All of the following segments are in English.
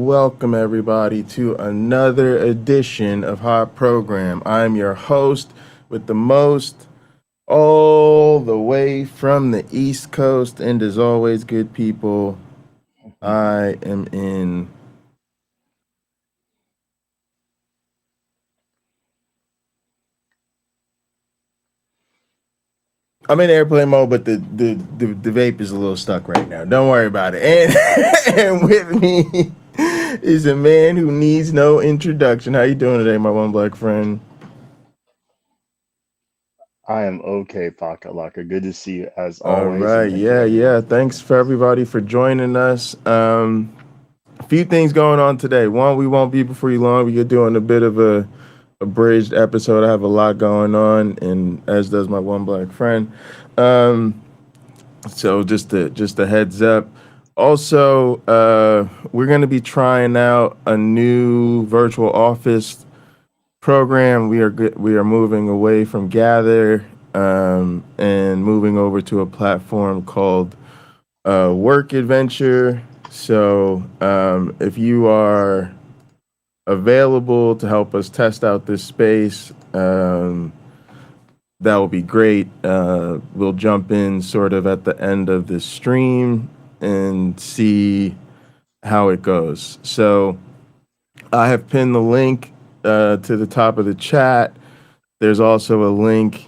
welcome everybody to another edition of Hot Program. I'm your host with the most, all the way from the East Coast, and as always, good people, I am in I'm in airplane mode, but the vape is a little stuck right now. Don't worry about it. And with me is a man who needs no introduction. How you doing today, my one black friend? I am okay, Pakalaka. Good to see you as All always, right, and thank you yeah. everyone for Thanks joining for us. everybody for joining us. A few things going on today. One, we won't be before you long. We're doing a bit of a abridged episode. I have a lot going on, and as does my one black friend. Um, So just a heads up. Also, we're going to be trying out a new virtual office program. We are moving away from Gather and moving over to a platform called Work Adventure. So if you are available to help us test out this space, that will be great. We'll jump in sort of at the end of this stream and see how it goes. So I have pinned the link to the top of the chat. There's also a link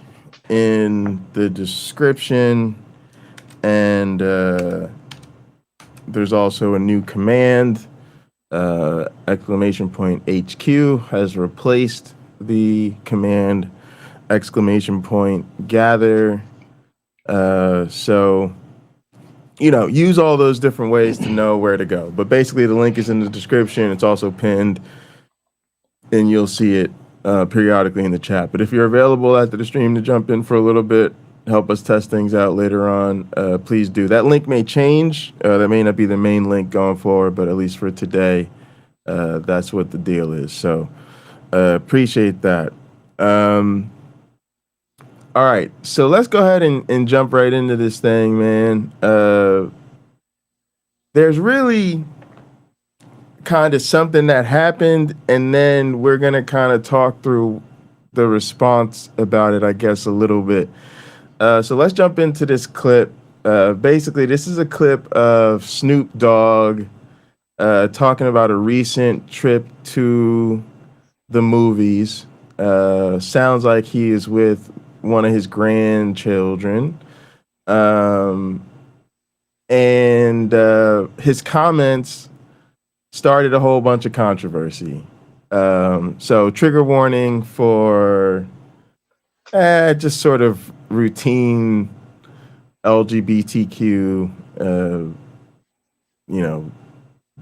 in the description, and there's also a new command. Exclamation point HQ has replaced the command exclamation point gather. So, use all those different ways to know where to go. But basically, the link is in the description. It's also pinned, and you'll see it periodically in the chat. But if you're available after the stream to jump in for a little bit, help us test things out later on, please do. That link may change. That may not be the main link going forward, but at least for today, that's what the deal is. So, appreciate that. All right, so let's go ahead and jump right into this thing, man. There's really kind of something that happened, and then we're gonna kind of talk through the response about it, I guess, a little bit. So let's jump into this clip. Basically, this is a clip of Snoop Dogg talking about a recent trip to the movies. Sounds like he is with one of his grandchildren. Um, and his comments started a whole bunch of controversy. So, trigger warning for just sort of routine LGBTQ,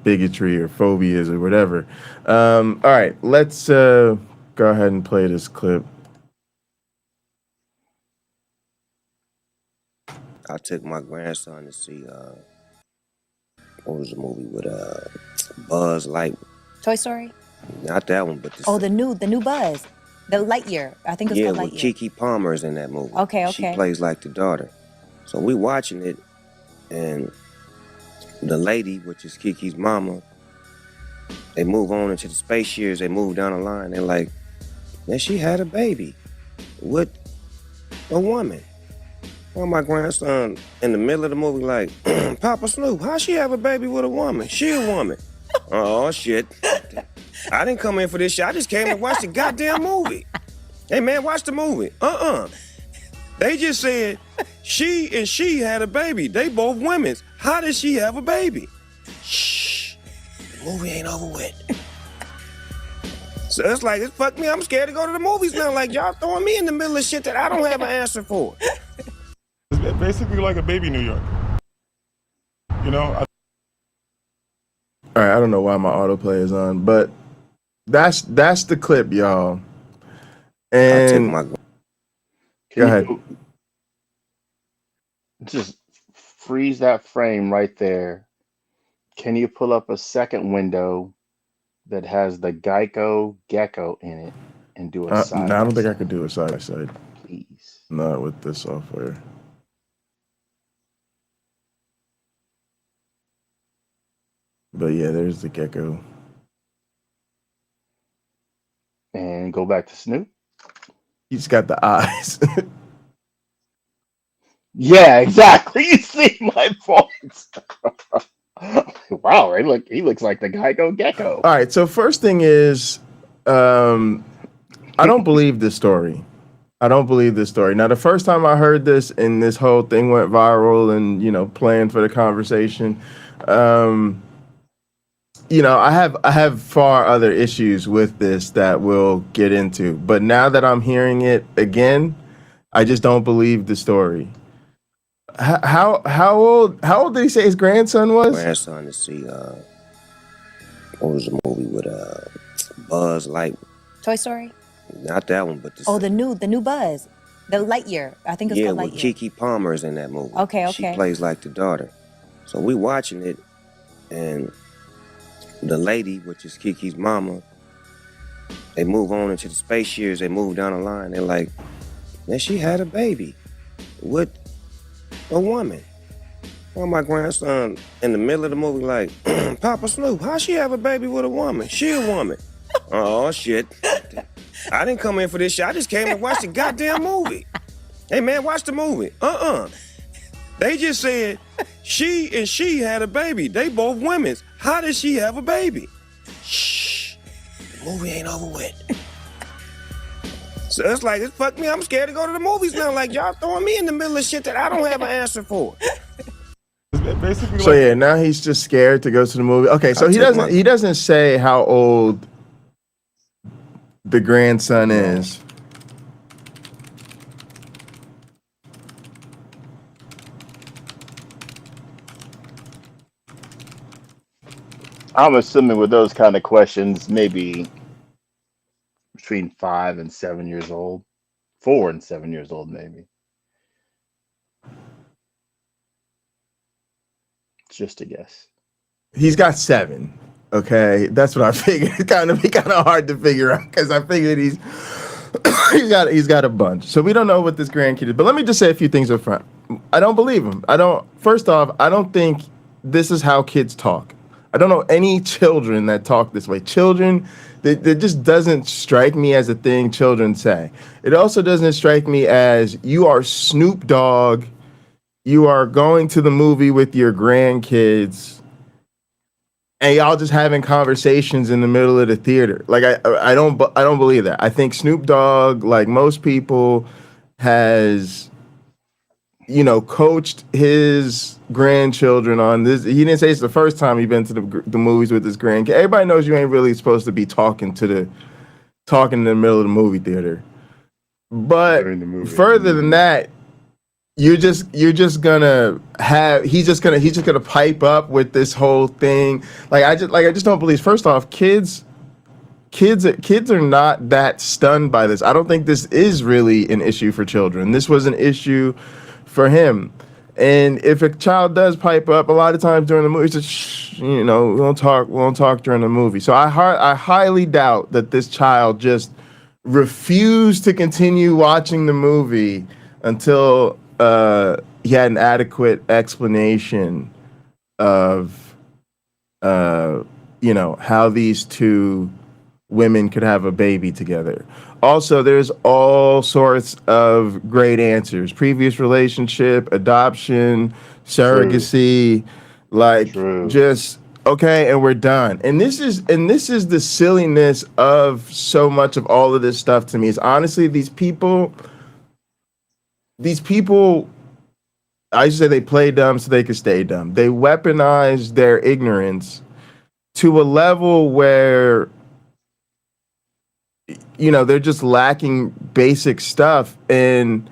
bigotry or phobias or whatever. All right, let's go ahead and play this clip. I took my grandson to see what was the movie with Buzz Light? Toy Story? Not that one, but the new Buzz, the Lightyear. I think it's yeah, called with Lightyear. Kiki Palmer's in that movie. Okay. She plays like the daughter. So we watching it, and the lady, which is Kiki's mama, they move on into the space years. They move down the line. They're like, man, she had a baby with a woman. Well, my grandson in the middle of the movie like, Papa Snoop, how she have a baby with a woman? She a woman. Oh, shit. I didn't come in for this shit. I just came to watch the goddamn movie. Hey, man, watch the movie. They just said she had a baby. They both women. How did she have a baby? Shh. The movie ain't over with. So it's like, it fucked me. I'm scared to go to the movies now. Like, y'all throwing me in the middle of shit that I don't have an answer for. It's basically like a baby New York. All right, I don't know why my autoplay is on, but that's the clip, y'all. I took And my go ahead. Just freeze that frame right there. Can you pull up a second window that has the Geico Gecko in it and do a side? No, I don't think I could do a side by side. Please. Not with this software. But yeah, there's the gecko. And go back to Snoop. He's got the eyes. Yeah, exactly. You see my point. Wow, he looks like the Geico Gecko. All right. So first thing is, I don't believe this story. I don't believe this story. Now, the first time I heard this and this whole thing went viral and, playing for the conversation, I have far other issues with this that we'll get into. But now that I'm hearing it again, I just don't believe the story. How old did he say his grandson was? Grandson to see what was the movie with Buzz Light? Toy Story? Not that one, but the new Buzz. The Lightyear. I think it's yeah, called with Lightyear. Kiki Palmer is in that movie. Okay. She plays like the daughter. So we watching it, and the lady, which is Kiki's mama, they move on into the space years. They move down the line. They're like, man, she had a baby with a woman. Well, my grandson in the middle of the movie like, Papa Snoop, how she have a baby with a woman? She a woman. Oh, shit. I didn't come in for this shit. I just came to watch the goddamn movie. Hey, man, watch the movie. They just said she had a baby. They both women's. How did she have a baby? Shh. The movie ain't over with. So it's like, it fucked me. I'm scared to go to the movies now. Like, y'all throwing me in the middle of shit that I don't have an answer for. Basically, So yeah, now he's just scared to go to the movie. Okay, so he doesn't say how old the grandson is. I'm assuming with those kind of questions, maybe between 5 and 7 years old, 4 and 7 years old, maybe. It's just a guess. He's got 7. Okay, that's what I figured. It's kind of hard to figure out because I figured he's got a bunch. So we don't know what this grandkid is. But let me just say a few things up front. I don't believe him. First off, I don't think this is how kids talk. I don't know any children that talk this way. Children, that just doesn't strike me as a thing children say. It also doesn't strike me as you are Snoop Dogg. You are going to the movie with your grandkids. And y'all just having conversations in the middle of the theater. Like I don't believe that. I think Snoop Dogg, like most people, has coached his grandchildren on this. He didn't say it's the first time he's been to the movies with his grandkids. Everybody knows you ain't really supposed to be talking in the middle of the movie theater. But further than that, you're just gonna have he's just gonna pipe up with this whole thing. I just don't believe. First off, kids are not that stunned by this. I don't think this is really an issue for children. This was an issue for him. And if a child does pipe up, a lot of times during the movie, it's just shh, we won't talk during the movie. So I highly doubt that this child just refused to continue watching the movie until he had an adequate explanation of how these two women could have a baby together. Also, there's all sorts of great answers: previous relationship, adoption, surrogacy. True. Just okay, and we're done. And this is the silliness of so much of all of this stuff to me. Is honestly these people, I used to say they play dumb so they could stay dumb. They weaponize their ignorance to a level where they're just lacking basic stuff, and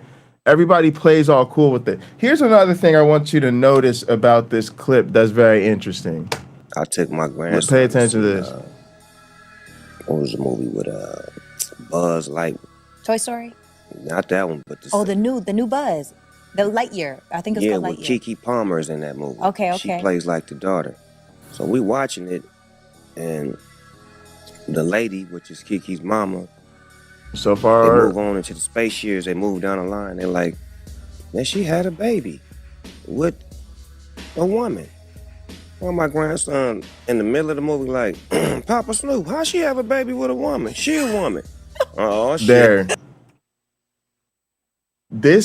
everybody plays all cool with it. Here's another thing I want you to notice about this clip that's very interesting. I took my grandson. Pay attention to this. What was the movie with Buzz Light? Toy Story? Not that one, but the new Buzz. The Lightyear. I think it's called Lightyear. Yeah, with Kiki Palmer is in that movie. Okay. She plays like the daughter. So we watching it, and the lady, which is Kiki's mama, so far they move on into the space years. They move down the line. They're like, man, she had a baby with a woman. Well, my grandson in the middle of the movie like, Papa Snoop, how she have a baby with a woman? She a woman. Oh shit. There.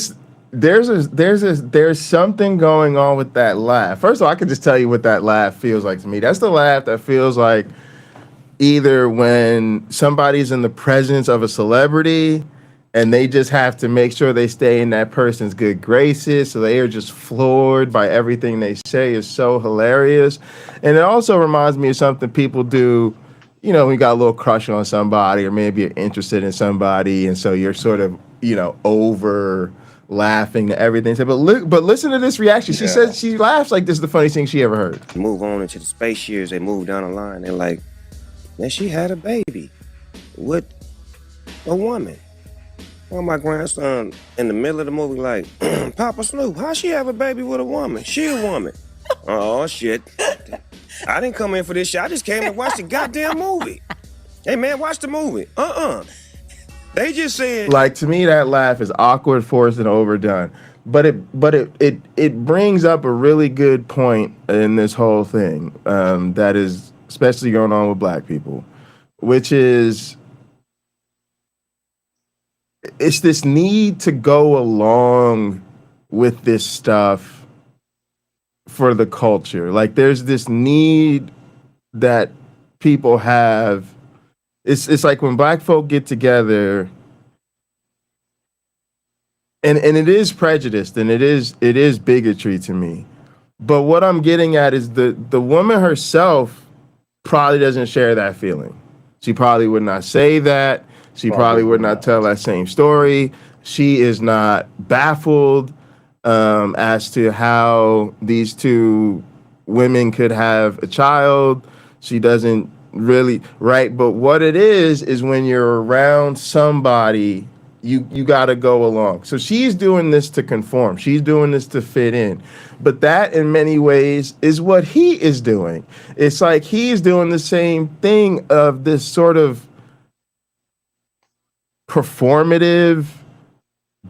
There's something going on with that laugh. First of all, I can just tell you what that laugh feels like to me. That's the laugh that feels like either when somebody's in the presence of a celebrity and they just have to make sure they stay in that person's good graces, so they are just floored by everything they say is so hilarious. And it also reminds me of something people do, you know, when you got a little crush on somebody or maybe you're interested in somebody, and so you're sort of, you know, over laughing to everything. But listen to this reaction. She says she laughs like this is the funniest thing she ever heard. Move on into the space years, they move down the line. They're like, man, she had a baby with a woman. Well, my grandson in the middle of the movie like, Papa Snoop, how she have a baby with a woman? She a woman. Oh shit. I didn't come in for this shit. I just came to watch the goddamn movie. Hey man, watch the movie. They just said, like, to me that laugh is awkward, forced, and overdone. But it brings up a really good point in this whole thing, that is especially going on with black people, which is it's this need to go along with this stuff for the culture. Like, there's this need that people have. It's like when black folk get together, and it is prejudiced and it is bigotry to me. But what I'm getting at is the woman herself probably doesn't share that feeling. She probably would not say that. She probably would not tell that same story. She is not baffled as to how these two women could have a child. She doesn't really, right? But what it is when you're around somebody, you got to go along. So she's doing this to conform. She's doing this to fit in. But that, in many ways, is what he is doing. It's like he's doing the same thing of this sort of performative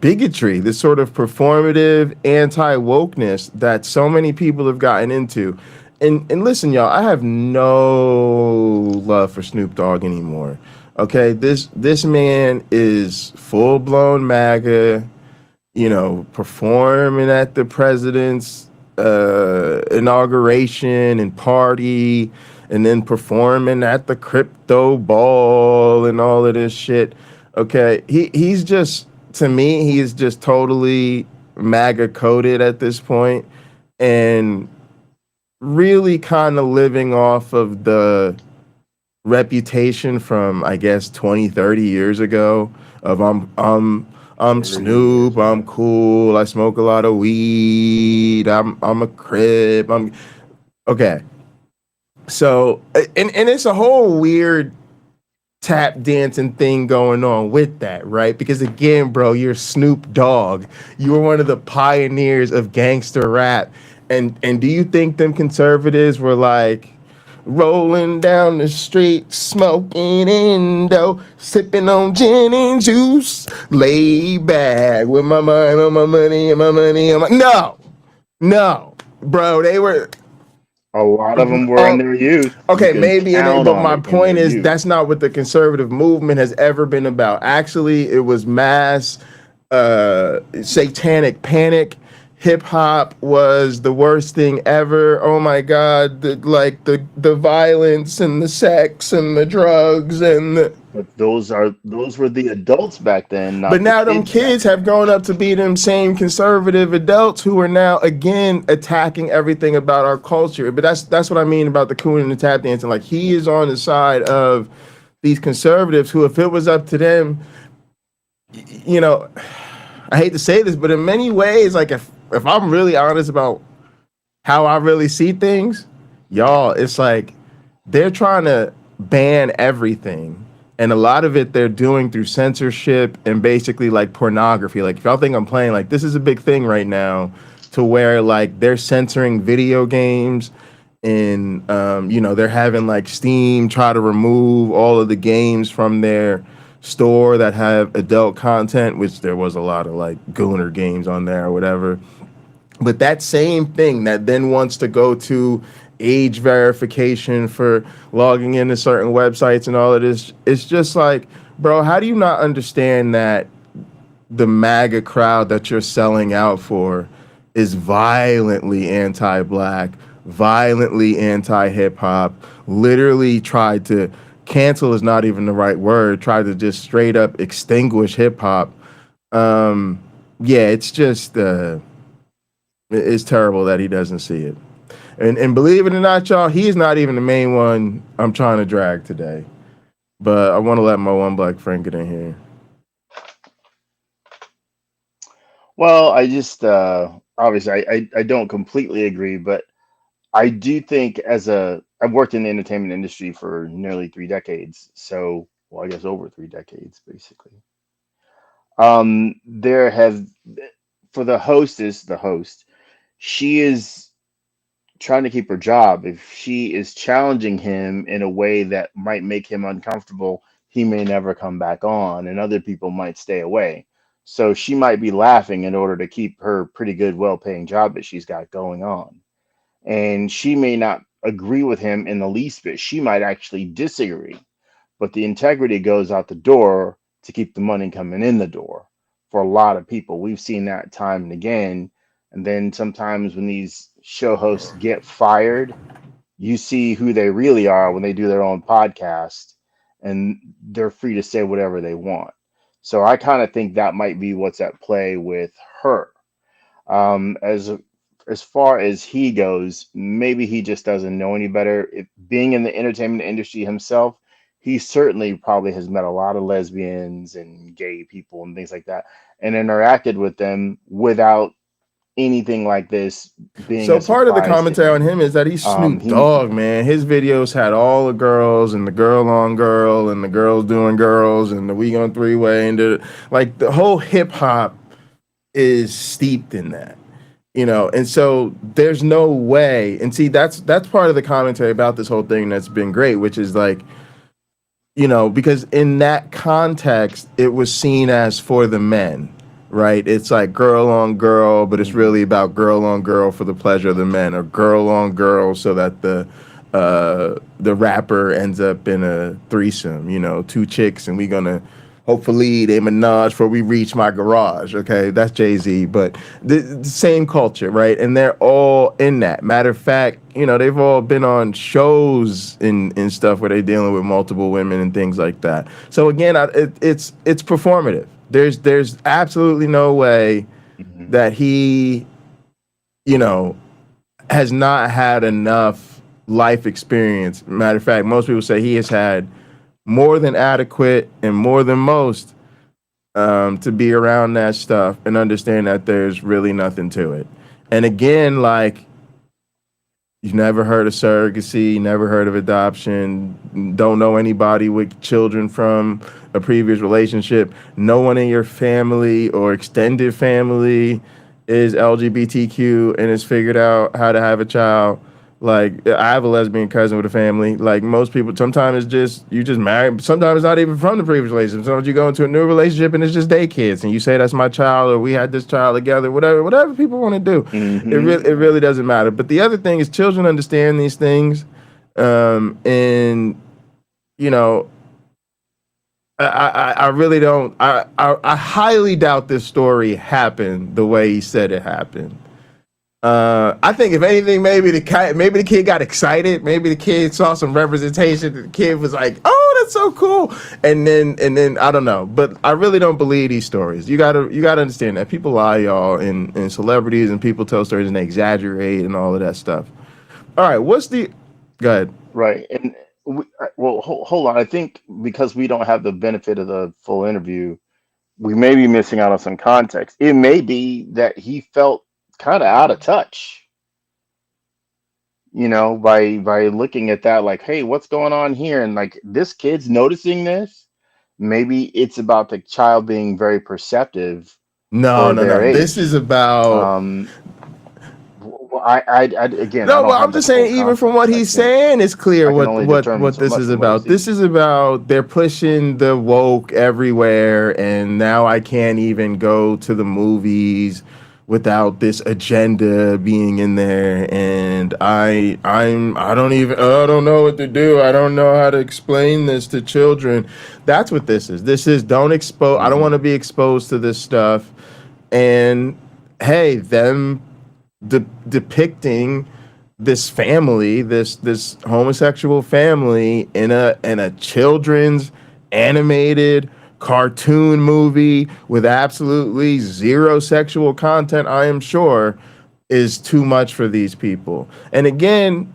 bigotry, this sort of performative anti-wokeness that so many people have gotten into. And listen, y'all, I have no love for Snoop Dogg anymore. Okay, this man is full-blown MAGA, you know, performing at the president's inauguration and party, and then performing at the crypto ball and all of this shit. Okay, he's just, to me, he is just totally MAGA coded at this point, and really kind of living off of the reputation from, I guess, 20, 30 years ago of I'm Snoop, I'm cool, I smoke a lot of weed, I'm a Crip, I'm okay. So and it's a whole weird tap dancing thing going on with that, right? Because again, bro, you're Snoop Dogg. You were one of the pioneers of gangster rap. And do you think them conservatives were like rolling down the street, smoking Indo, sipping on gin and juice, lay back with my mind on my money and my money on my... No, bro, they were... A lot of them were in their youth. Okay, maybe, but my point is that's not what the conservative movement has ever been about. Actually, it was mass satanic panic. Hip hop was the worst thing ever. Oh my God, the violence and the sex and the drugs and the... But those were the adults back then. But now them kids have grown up to be them same conservative adults who are now again attacking everything about our culture. But that's what I mean about the coon and the tap dancing. Like, he is on the side of these conservatives who, if it was up to them, you know, I hate to say this, but in many ways, like if I'm really honest about how I really see things, y'all, it's like they're trying to ban everything. And a lot of it they're doing through censorship and basically like pornography. Like, if y'all think I'm playing, like, this is a big thing right now to where like they're censoring video games and, you know, they're having like Steam try to remove all of the games from their store that have adult content, which there was a lot of like gooner games on there or whatever. But that same thing that then wants to go to age verification for logging into certain websites and all of this. It's just like, bro, how do you not understand that the MAGA crowd that you're selling out for is violently anti-black, violently anti-hip hop, literally tried to cancel is not even the right word, tried to just straight up extinguish hip hop. Yeah, it's just it's terrible that he doesn't see it. And believe it or not, y'all, he's not even the main one I'm trying to drag today. But I want to let my one black friend get in here. Well, I just obviously I don't completely agree, but I do think I've worked in the entertainment industry for nearly 3 decades, so well, I guess over 3 decades basically. There have for the host is the host. She is trying to keep her job. If she is challenging him in a way that might make him uncomfortable, he may never come back on, and other people might stay away. So she might be laughing in order to keep her pretty good, well-paying job that she's got going on. And she may not agree with him in the least bit. She might actually disagree, but the integrity goes out the door to keep the money coming in the door for a lot of people. We've seen that time and again. And then sometimes when these show hosts get fired, you see who they really are when they do their own podcast, and they're free to say whatever they want. So I kind of think that might be what's at play with her. As far as he goes, maybe he just doesn't know any better. Being in the entertainment industry himself, he certainly probably has met a lot of lesbians and gay people and things like that, and interacted with them without anything like this being So a part of the surprise to commentary on him. him is that he's Snoop He Dogg, man. His videos had all the girls and the girl on girl and the girls doing girls and the we on three way and like the whole hip hop is steeped in that, you know. And so there's no way. And see, that's part of the commentary about this whole thing that's been great, which is like, you know, because in that context, it was seen as for the men, right? It's like girl on girl, but it's really about girl on girl for the pleasure of the men, or girl on girl so that the rapper ends up in a threesome, you know, two chicks, and we gonna hopefully they menage before we reach my garage. Okay, that's Jay-Z, but the same culture, right? And they're all in that. Matter of fact, you know, they've all been on shows in stuff where they're dealing with multiple women and things like that. So again, it's performative. There's absolutely no way Mhm. that he, you know, has not had enough life experience. Matter of fact, most people say he has had more than adequate and more than most to be around that stuff and understand that there's really nothing to it. And again, like, you've never heard of surrogacy, never heard of adoption, don't know anybody with children from a previous relationship, no one in your family or extended family is LGBTQ and has figured out how to have a child. Like, I have a lesbian cousin with a family. Like, most people, sometimes it's just, you just married. Sometimes it's not even from the previous relationship. Sometimes you go into a new relationship and it's just their kids. And you say, that's my child, or we had this child together, whatever people want to do. It really doesn't matter. But the other thing is children understand these things. And, you know, I really don't, I highly doubt this story happened the way he said it happened. I think if anything, maybe the kid got excited. Maybe the kid saw some representation. The kid was like, "Oh, that's so cool!" And then I don't know, but I really don't believe these stories. You gotta understand that people lie, y'all, and celebrities and people tell stories and they exaggerate and all of that stuff. All right, go ahead. Right. And well, hold on. I think because we don't have the benefit of the full interview, we may be missing out on some context. It may be that he felt kind of out of touch, you know, by looking at that, like, hey, what's going on here? And like, this kid's noticing this. Maybe it's about the child being very perceptive No, for no, their no. This age. is about. Again, I No, don't well, have I'm the just full saying, even from what context. he's saying, it's clear I can only determine what so this much is from what I've about. This seen. is about they're pushing the woke everywhere, and now I can't even go to the movies without this agenda being in there, and I don't know what to do. I don't know how to explain this to children. That's what this is. This is don't expose. I don't want to be exposed to this stuff. And hey, them depicting this family, this homosexual family in a children's animated cartoon movie with absolutely zero sexual content, I am sure, is too much for these people. And again,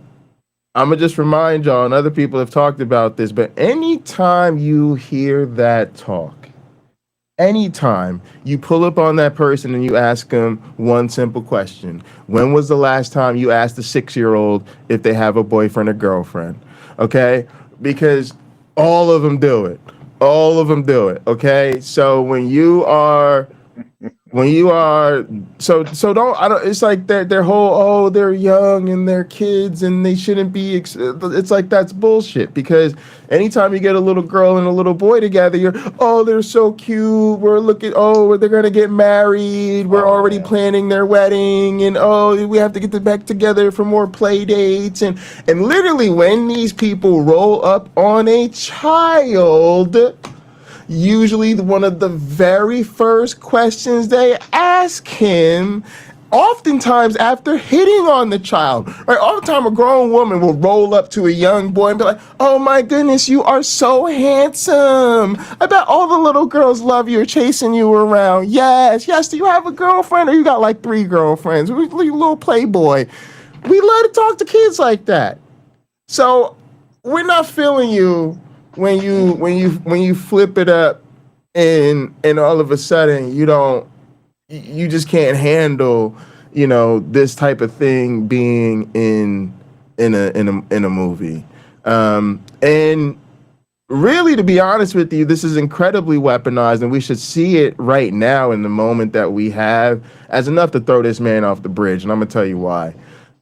I'm gonna just remind y'all, and other people have talked about this, but anytime you hear that talk, anytime you pull up on that person and you ask them one simple question: when was the last time you asked a 6-year-old if they have a boyfriend or girlfriend? Okay, because all of them do it. All of them do it. Okay, so when you are so don't I don't. It's like their whole, oh, they're young and they're kids and they shouldn't be. It's like that's bullshit, because anytime you get a little girl and a little boy together, you're, oh, they're so cute. We're looking, oh, they're gonna get married. We're already planning their wedding, and oh, we have to get them back together for more play dates, and literally when these people roll up on a child, usually one of the very first questions they ask him, oftentimes after hitting on the child, right? All the time a grown woman will roll up to a young boy and be like, oh my goodness, you are so handsome. I bet all the little girls love you or chasing you around. Yes, do you have a girlfriend, or you got like 3 girlfriends? You little playboy. We love to talk to kids like that. So we're not feeling you when you flip it up and all of a sudden you just can't handle, this type of thing being in a movie. And really, to be honest with you, this is incredibly weaponized, and we should see it right now in the moment that we have as enough to throw this man off the bridge. And I'm gonna tell you why.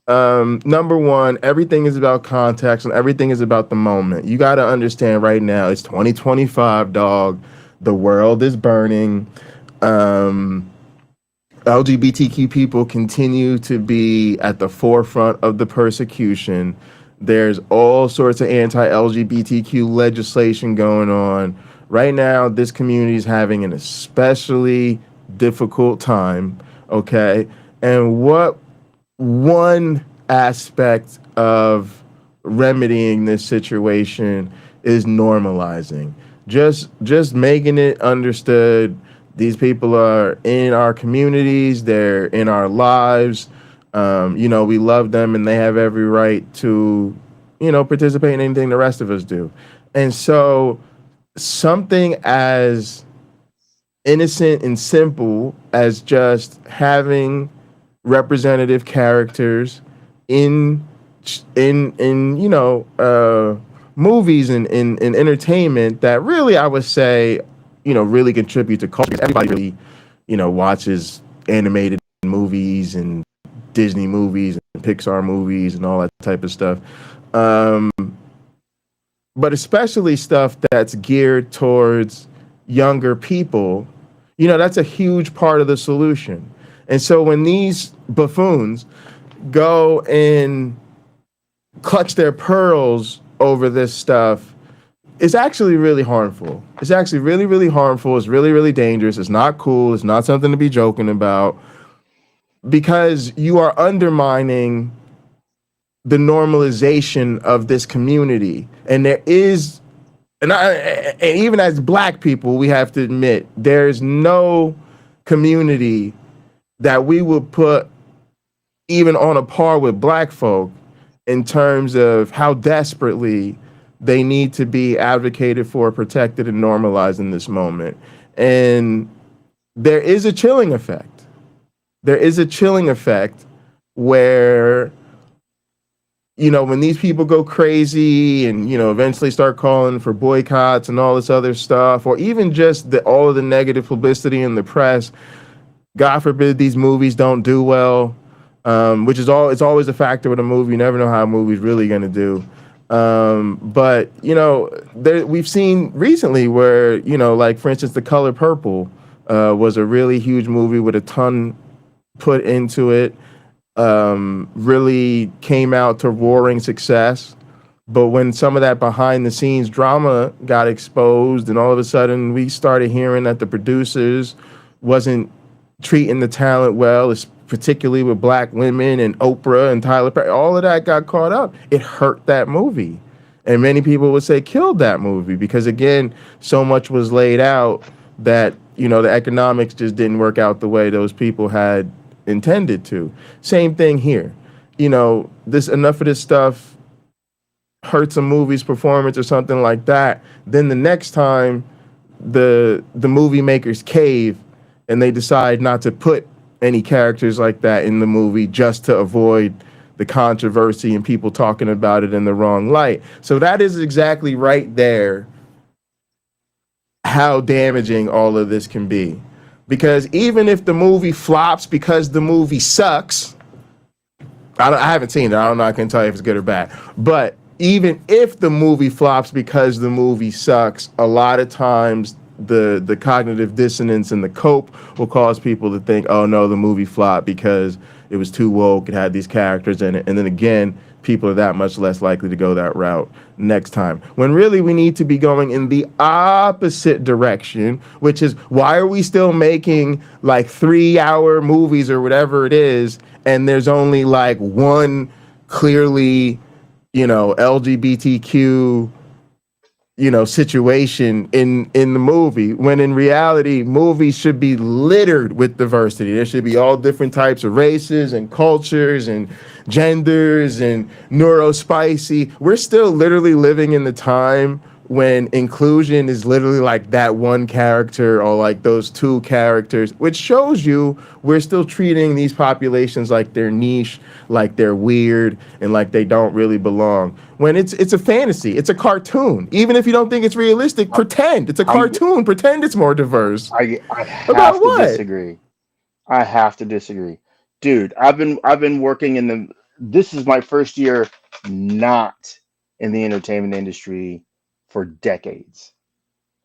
Number one, everything is about context and everything is about the moment. You got to understand right now, it's 2025, dog. The world is burning. LGBTQ people continue to be at the forefront of the persecution. There's all sorts of anti-LGBTQ legislation going on. Right now, this community is having an especially difficult time, okay? And what one aspect of remedying this situation is normalizing, just making it understood. These people are in our communities, they're in our lives. We love them and they have every right to, participate in anything the rest of us do. And so something as innocent and simple as just having representative characters in movies and in entertainment that really, I would say, really contribute to culture. Everybody really, watches animated movies and Disney movies and Pixar movies and all that type of stuff. But especially stuff that's geared towards younger people, that's a huge part of the solution. And so when these buffoons go and clutch their pearls over this stuff, it's actually really harmful. It's actually really, really harmful. It's really, really dangerous. It's not cool. It's not something to be joking about, because you are undermining the normalization of this community. And there is, and even as Black people, we have to admit, there's no community that we would put even on a par with Black folk in terms of how desperately they need to be advocated for, protected, and normalized in this moment. And there is a chilling effect. There is a chilling effect where, when these people go crazy and, eventually start calling for boycotts and all this other stuff, or even just all of the negative publicity in the press, God forbid these movies don't do well, which is it's always a factor with a movie. You never know how a movie's really going to do. But we've seen recently where, like, for instance, The Color Purple was a really huge movie with a ton put into it, really came out to roaring success. But when some of that behind the scenes drama got exposed, and all of a sudden we started hearing that the producers wasn't treating the talent well, particularly with black women and Oprah and Tyler Perry, all of that got caught up. It hurt that movie. And many people would say killed that movie because, again, so much was laid out that, the economics just didn't work out the way those people had intended to. Same thing here. This enough of this stuff hurts a movie's performance or something like that. Then the next time the movie makers cave and they decide not to put any characters like that in the movie just to avoid the controversy and people talking about it in the wrong light. So that is exactly right there how damaging all of this can be. Because even if the movie flops because the movie sucks, I haven't seen it. I don't know. I can tell you if it's good or bad. But even if the movie flops because the movie sucks, a lot of times the cognitive dissonance and the cope will cause people to think, oh no, the movie flopped because it was too woke, it had these characters in it. And then again, people are that much less likely to go that route next time. When really we need to be going in the opposite direction, which is why are we still making like 3-hour movies or whatever it is, and there's only like one clearly, LGBTQ situation in the movie, when in reality movies should be littered with diversity. There should be all different types of races and cultures and genders and neurospicy. We're still literally living in the time when inclusion is literally like that one character or like those two characters, which shows you we're still treating these populations like they're niche, like they're weird, and like they don't really belong. When it's a fantasy, it's a cartoon. Even if you don't think it's realistic, pretend it's a cartoon. Pretend it's more diverse. I have to disagree. I have to disagree, dude. I've been working in the. This is my first year not in the entertainment industry for decades.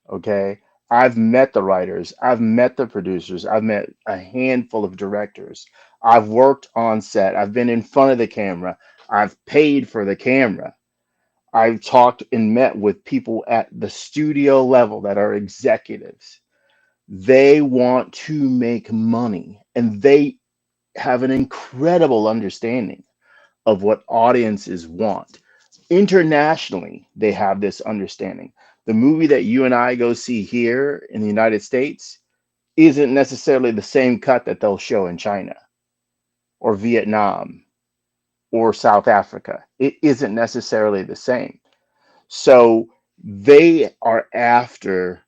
Okay, I've met the writers, I've met the producers, I've met a handful of directors. I've worked on set. I've been in front of the camera. I've paid for the camera. I've talked and met with people at the studio level that are executives. They want to make money and they have an incredible understanding of what audiences want. Internationally, they have this understanding. The movie that you and I go see here in the United States isn't necessarily the same cut that they'll show in China or Vietnam or South Africa. It isn't necessarily the same. So they are after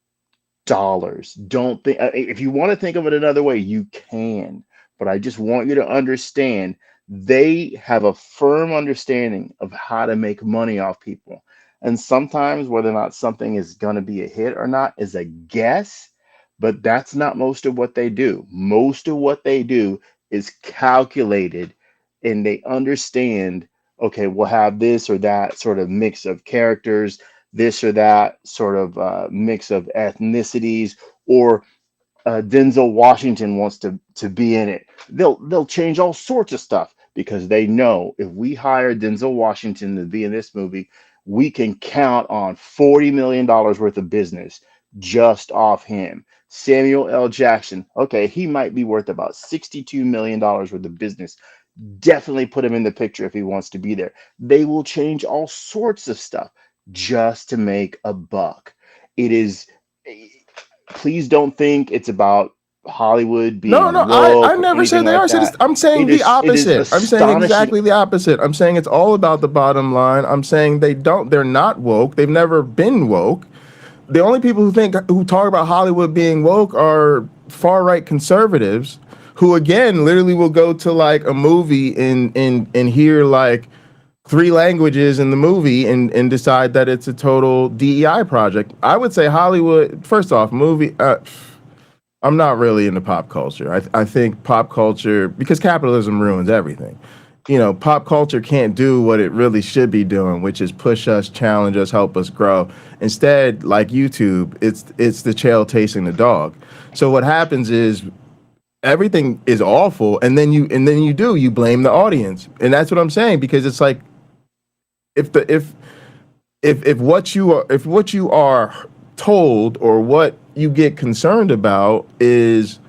dollars. Don't think, if you want to think of it another way, you can. But I just want you to understand they have a firm understanding of how to make money off people. And sometimes whether or not something is going to be a hit or not is a guess, but that's not most of what they do. Most of what they do is calculated and they understand, okay, we'll have this or that sort of mix of characters, this or that sort of mix of ethnicities, or Denzel Washington wants to be in it. They'll change all sorts of stuff because they know if we hire Denzel Washington to be in this movie, we can count on $40 million worth of business just off him. Samuel L. Jackson, okay, he might be worth about $62 million worth of business. Definitely put him in the picture if he wants to be there. They will change all sorts of stuff just to make a buck. It is, please don't think it's about Hollywood being No, woke I never said they like are. that. I'm saying the opposite. I'm saying exactly the opposite. I'm saying it's all about the bottom line. I'm saying they're not woke. They've never been woke. The only people who talk about Hollywood being woke are far right conservatives who again literally will go to like a movie and hear like 3 languages in the movie and decide that it's a total DEI project. I would say Hollywood, first off, I'm not really into pop culture. I think pop culture, because capitalism ruins everything. Pop culture can't do what it really should be doing, which is push us, challenge us, help us grow. Instead, like YouTube, it's the tail chasing the dog. So what happens is everything is awful, and then you blame the audience, and that's what I'm saying, because it's like if what you are told or what you get concerned about is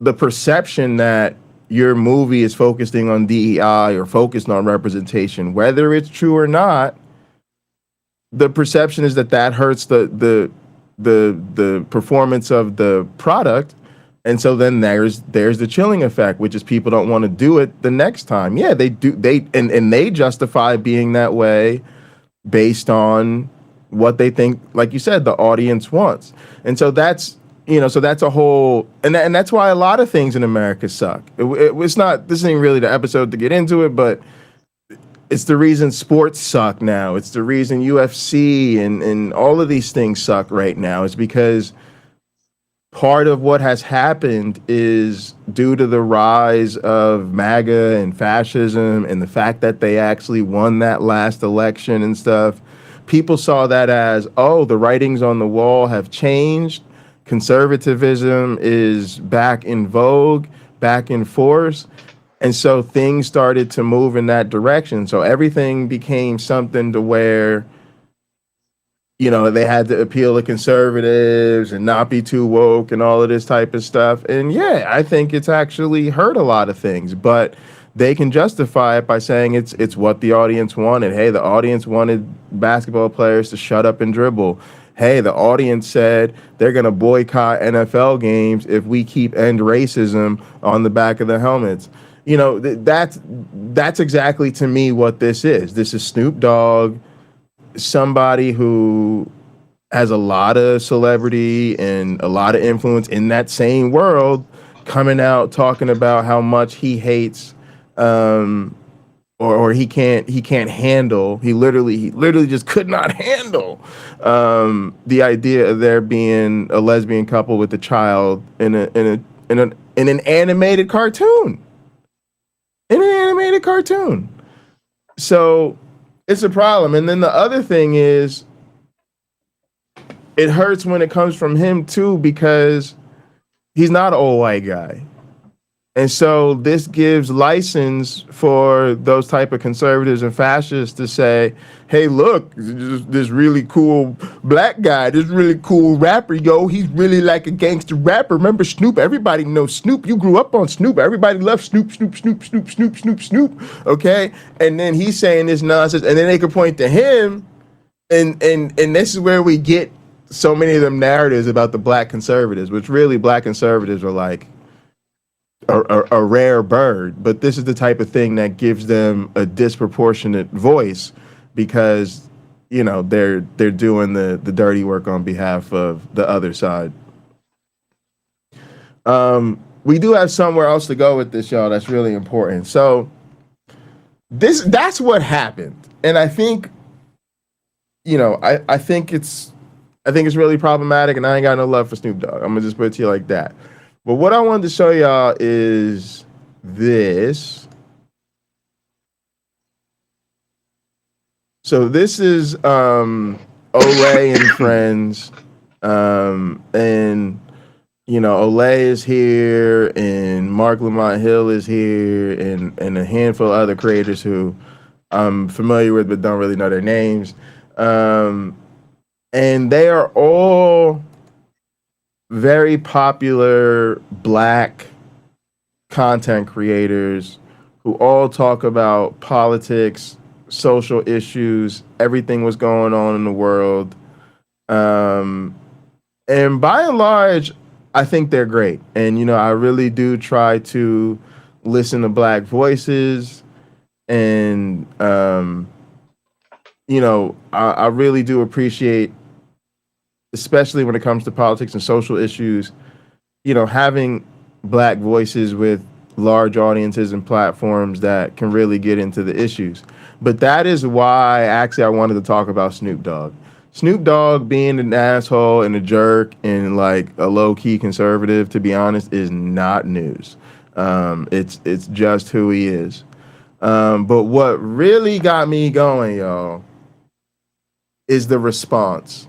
the perception that your movie is focusing on DEI or focused on representation, whether it's true or not, the perception is that hurts the performance of the product. And so then there's the chilling effect, which is people don't want to do it the next time. Yeah, they do. And they justify being that way based on what they think, like you said, the audience wants. And so that's a whole, and that's why a lot of things in America suck. It's not, this ain't really the episode to get into it, but it's the reason sports suck now. It's the reason UFC and all of these things suck right now. It's because part of what has happened is due to the rise of MAGA and fascism and the fact that they actually won that last election and stuff. People saw that as, oh, the writings on the wall have changed. Conservatism is back in vogue, back in force. And so things started to move in that direction. So everything became something to where, they had to appeal to conservatives and not be too woke and all of this type of stuff. And yeah, I think it's actually hurt a lot of things, but they can justify it by saying it's what the audience wanted. Hey, the audience wanted basketball players to shut up and dribble. Hey, the audience said they're going to boycott NFL games if we keep end racism on the back of the helmets. That's exactly, to me, what this is. This is Snoop Dogg, somebody who has a lot of celebrity and a lot of influence in that same world, coming out talking about how much he hates or he can't handle. He literally just could not handle the idea of there being a lesbian couple with a child in an animated cartoon. In an animated cartoon. So it's a problem. And then the other thing is, it hurts when it comes from him too, because he's not an old white guy. And so this gives license for those type of conservatives and fascists to say, hey, look, this really cool black guy, this really cool rapper, he's really like a gangster rapper. Remember Snoop? Everybody knows Snoop. You grew up on Snoop. Everybody loves Snoop, Snoop, Snoop, Snoop, Snoop, Snoop, Snoop. Okay? And then he's saying this nonsense, and then they could point to him, and this is where we get so many of them narratives about the black conservatives, which really black conservatives are like a rare bird, but this is the type of thing that gives them a disproportionate voice, because they're doing the dirty work on behalf of the other side. We do have somewhere else to go with this, y'all. That's really important. So that's what happened, and I think I think it's really problematic, and I ain't got no love for Snoop Dogg. I'm gonna just put it to you like that. But what I wanted to show y'all is this. So this is Olay and friends. And Olay is here, and Mark Lamont Hill is here, and a handful of other creators who I'm familiar with but don't really know their names. And they are all very popular black content creators who all talk about politics, social issues, everything was going on in the world. And by and large, I think they're great. And, I really do try to listen to black voices. And, I really do appreciate, especially when it comes to politics and social issues, having black voices with large audiences and platforms that can really get into the issues. But that is why actually I wanted to talk about Snoop Dogg. Snoop Dogg being an asshole and a jerk and like a low-key conservative, to be honest, is not news. It's just who he is. But what really got me going, y'all, is the response.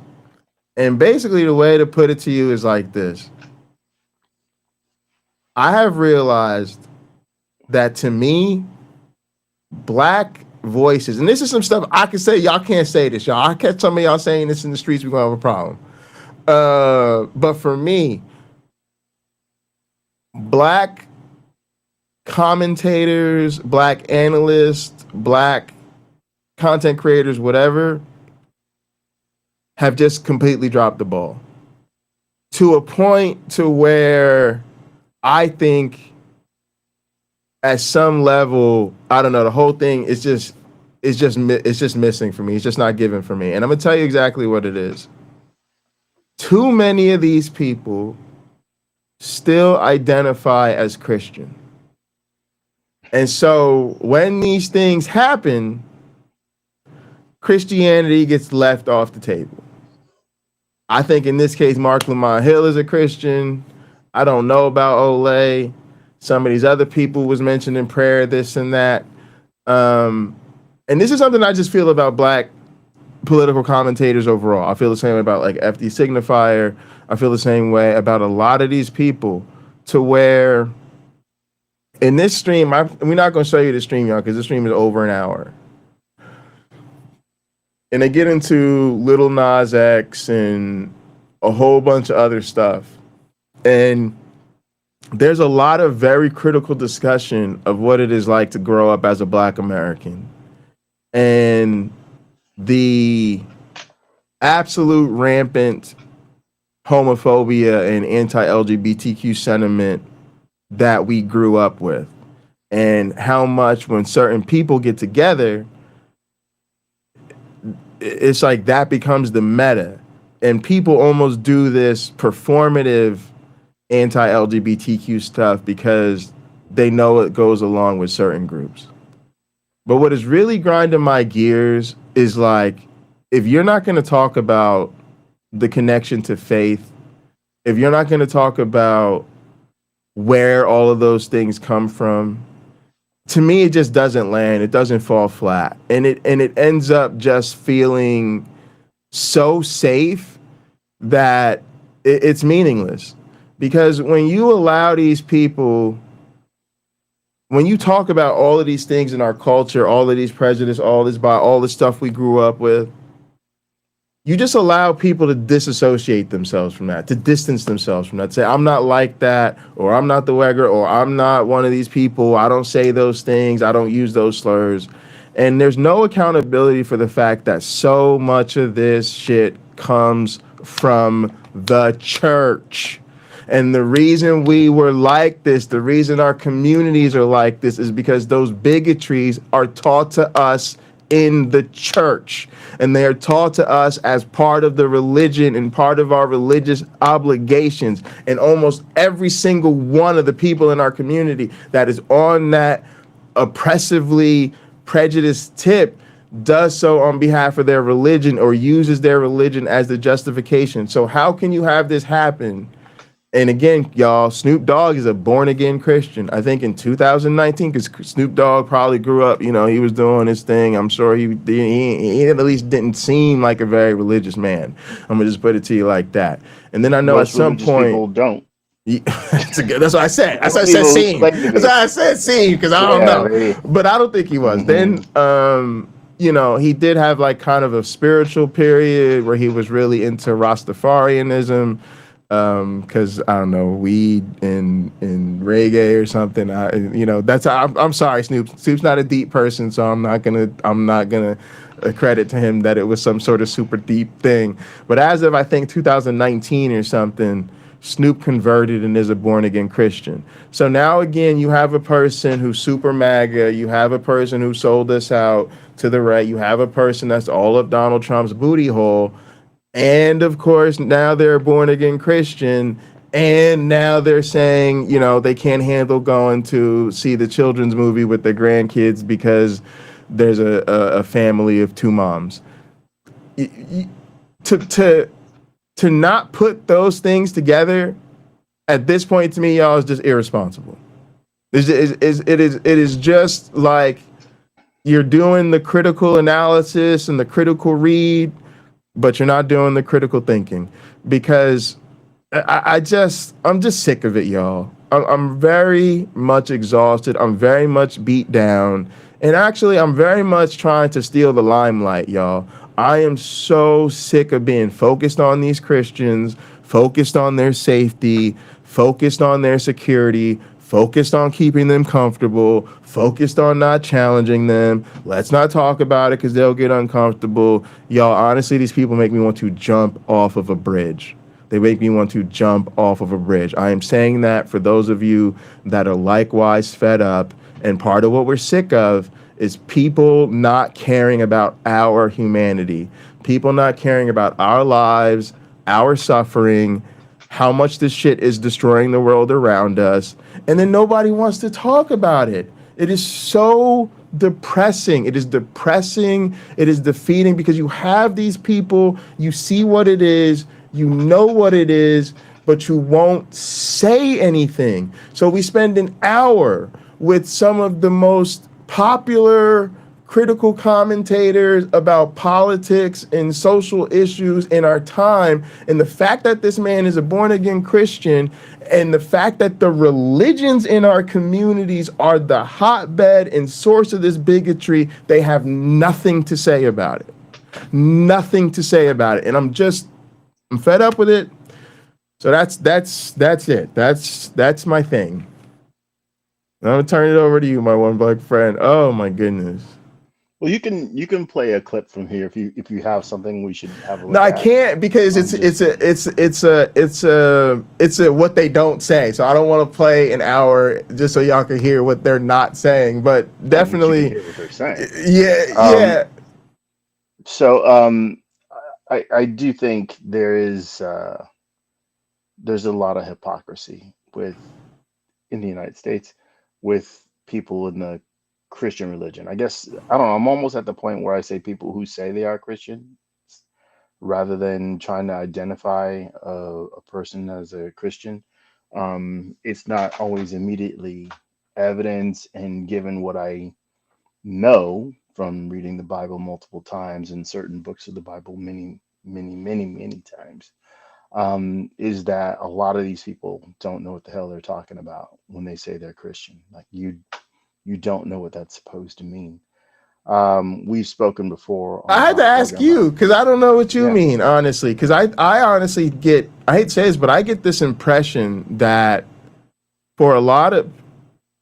And basically the way to put it to you is like this. I have realized that to me, black voices, and this is some stuff I can say, y'all can't say this, y'all. I catch some of y'all saying this in the streets, we're gonna have a problem. But for me, black commentators, black analysts, black content creators, whatever, have just completely dropped the ball to a point to where I think at some level, I don't know, the whole thing is just missing for me. It's just not given for me. And I'm gonna tell you exactly what it is. Too many of these people still identify as Christian. And so when these things happen, Christianity gets left off the table. I think in this case, Mark Lamont Hill is a Christian. I don't know about Olay. Some of these other people was mentioned in prayer, this and that. And this is something I just feel about black political commentators overall. I feel the same way about like FD Signifier. I feel the same way about a lot of these people, to where in this stream, we're not going to show you the stream, y'all, because the stream is over an hour. And they get into Lil Nas X and a whole bunch of other stuff. And there's a lot of very critical discussion of what it is like to grow up as a black American. And the absolute rampant homophobia and anti-LGBTQ sentiment that we grew up with, and how much when certain people get together, it's like that becomes the meta, and people almost do this performative anti-LGBTQ stuff because they know it goes along with certain groups. But what is really grinding my gears is like, if you're not going to talk about the connection to faith, if you're not going to talk about where all of those things come from, to me, it just doesn't land. It doesn't fall flat. And it ends up just feeling so safe that it's meaningless. Because when you allow these people, when you talk about all of these things in our culture, all of these prejudice, all the stuff we grew up with, you just allow people to disassociate themselves from that, to distance themselves from that, say, I'm not like that, or I'm not the wegger, or I'm not one of these people, I don't say those things, I don't use those slurs. And there's no accountability for the fact that so much of this shit comes from the church. And the reason we were like this, the reason our communities are like this, is because those bigotries are taught to us in the church. And they are taught to us as part of the religion and part of our religious obligations. And almost every single one of the people in our community that is on that oppressively prejudiced tip does so on behalf of their religion, or uses their religion as the justification. So how can you have this happen? And again, y'all, Snoop Dogg is a born-again Christian. I think in 2019, because Snoop Dogg probably grew up, he was doing his thing. I'm sure he at least didn't seem like a very religious man. I'm going to just put it to you like that. And then I know Most at some point... people don't. That's what I said. That's why I said seem. That's why I said seem, because I don't know. Really. But I don't think he was. Then, he did have like kind of a spiritual period where he was really into Rastafarianism. Because I don't know, weed and reggae or something. That's I'm sorry, Snoop. Snoop's not a deep person, so I'm not gonna credit to him that it was some sort of super deep thing. But as of I think 2019 or something, Snoop converted and is a born again Christian. So now again, you have a person who's super MAGA. You have a person who sold us out to the right. You have a person that's all up Donald Trump's booty hole. And of course, now they're a born again Christian, and now they're saying, they can't handle going to see the children's movie with their grandkids because there's a family of two moms. To not put those things together at this point, to me, y'all, is just irresponsible. It is just like you're doing the critical analysis and the critical read, but you're not doing the critical thinking, because I'm just sick of it, y'all. I'm very much exhausted. I'm very much beat down. And actually, I'm very much trying to steal the limelight, y'all. I am so sick of being focused on these Christians, focused on their safety, focused on their security, focused on keeping them comfortable, focused on not challenging them. Let's not talk about it because they'll get uncomfortable. Y'all, honestly, these people make me want to jump off of a bridge. They make me want to jump off of a bridge. I am saying that for those of you that are likewise fed up. And part of what we're sick of is people not caring about our humanity, people not caring about our lives, our suffering, how much this shit is destroying the world around us. And then nobody wants to talk about it. It is so depressing. It is depressing. It is defeating because you have these people, you see what it is, you know what it is, but you won't say anything. So we spend an hour with some of the most popular critical commentators about politics and social issues in our time. And the fact that this man is a born again Christian, and the fact that the religions in our communities are the hotbed and source of this bigotry, they have nothing to say about it. Nothing to say about it. And I'm fed up with it. So that's it. That's my thing. I'm gonna turn it over to you, my one black friend. Oh my goodness. Well, you can play a clip from here if you have something we should have a look No, I at. can't because it's a what they don't say. So I don't want to play an hour just so y'all can hear what they're not saying. But definitely, hear what they're saying. Yeah. So I do think there's a lot of hypocrisy in the United States with people in the Christian religion. I guess I don't know. I'm almost at the point where I say people who say they are Christian rather than trying to identify a person as a Christian. It's not always immediately evident, and given what I know from reading the Bible multiple times and certain books of the Bible many times, is that a lot of these people don't know what the hell they're talking about when they say they're Christian. Like you don't know what that's supposed to mean. We've spoken before on I had to ask you because I don't know what you Yeah. mean, honestly. Because I honestly get, I hate to say this, but I get this impression that for a lot of,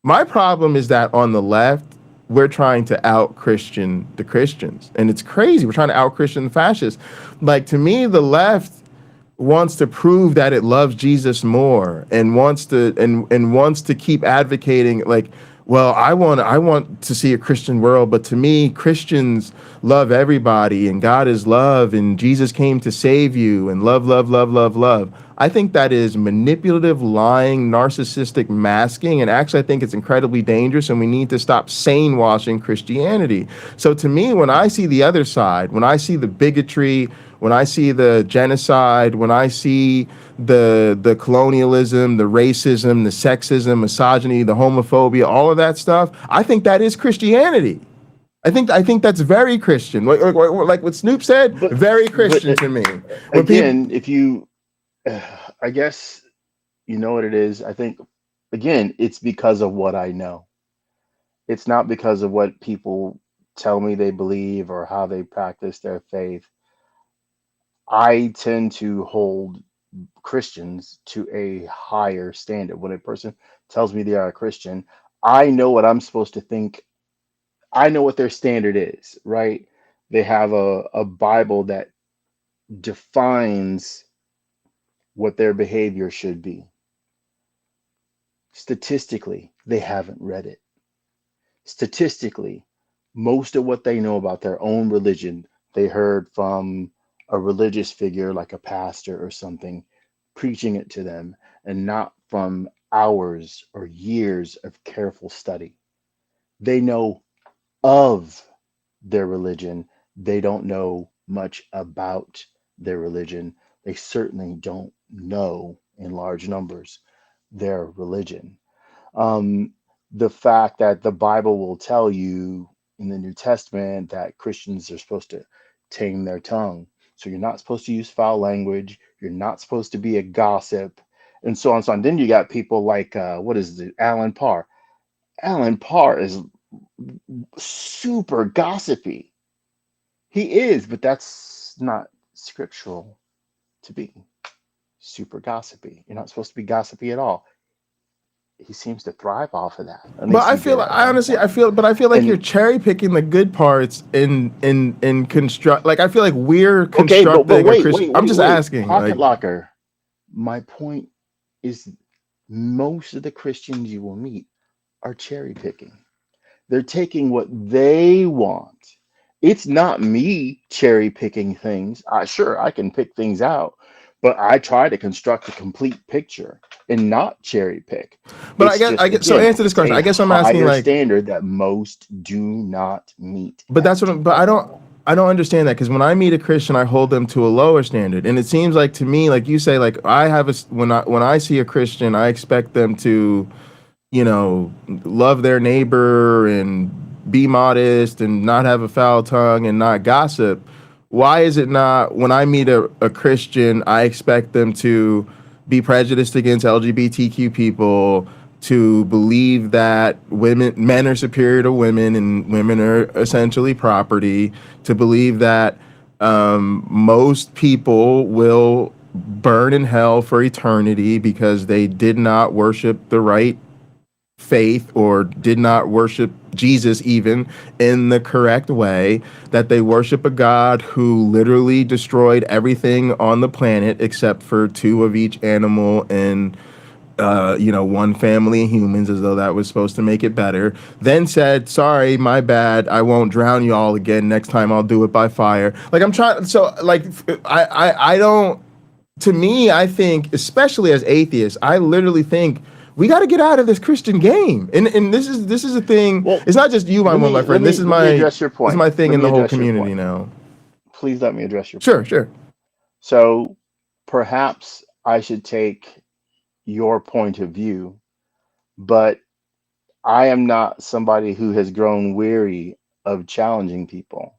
my problem is that on the left, we're trying to out Christian the Christians. And it's crazy. We're trying to out Christian the fascists. Like, to me, the left wants to prove that it loves Jesus more and wants to keep advocating, like, well, I want to see a Christian world, but to me, Christians love everybody and God is love and Jesus came to save you and love, love, love, love, love. I think that is manipulative, lying, narcissistic masking, and actually I think it's incredibly dangerous, and we need to stop sane washing Christianity. So to me, when I see the other side, when I see the bigotry, when I see the genocide, when I see the colonialism, the racism, the sexism, misogyny, the homophobia, all of that stuff, I think that is Christianity. I think that's very Christian. Like what Snoop said, But very Christian to me. When again, if you, I guess you know what it is. I think again, it's because of what I know. It's not because of what people tell me they believe or how they practice their faith. I tend to hold Christians to a higher standard. When a person tells me they are a Christian, I know what I'm supposed to think. I know what their standard is, right? They have a Bible that defines what their behavior should be. Statistically, they haven't read it. Statistically, most of what they know about their own religion, they heard from a religious figure like a pastor or something preaching it to them, and not from hours or years of careful study. They know of their religion, they don't know much about their religion. They certainly don't know in large numbers their religion. Um, the fact that the Bible will tell you in the New Testament that Christians are supposed to tame their tongue. So you're not supposed to use foul language. You're not supposed to be a gossip. and so on and so on. Then you got people like what is it, Alan Parr. Alan Parr is super gossipy. He is, but that's not scriptural to be super gossipy. You're not supposed to be gossipy at all. He seems to thrive off of that. At But least I he feel did like at I one honestly point. I feel like you're And cherry picking the good parts in construct. Like I feel like we're okay, but constructing a Christian. I'm just wait. asking. Pocket Like, locker. My point is most of the Christians you will meet are cherry picking. They're taking what they want. It's not me cherry picking things. Sure, I can pick things out, but I try to construct a complete picture and not cherry pick. but It's I just, get. So again, answer this it's question. a I guess I'm asking higher like, standard that most do not meet but that's at what. But all. I don't understand that because when I meet a Christian, I hold them to a lower standard, and it seems like to me, like you say, like I have when I see a Christian, I expect them to, you know, love their neighbor and be modest and not have a foul tongue and not gossip. Why is it not when I meet a Christian, I expect them to be prejudiced against LGBTQ people, to believe that men are superior to women and women are essentially property, to believe that most people will burn in hell for eternity because they did not worship the right faith or did not worship Jesus even in the correct way, that they worship a God who literally destroyed everything on the planet except for two of each animal and one family of humans, as though that was supposed to make it better. Then said, "Sorry, my bad. I won't drown you all again. Next time I'll do it by fire." Like I'm trying. So like I don't. To me, I think, especially as atheists, I literally think we got to get out of this Christian game. And this is a thing. Well, It's not just you, my friend. let me address your This is point. my thing Let in me the whole address your community point. now. Please let me address your Sure, point. sure. So perhaps I should take your point of view, but I am not somebody who has grown weary of challenging people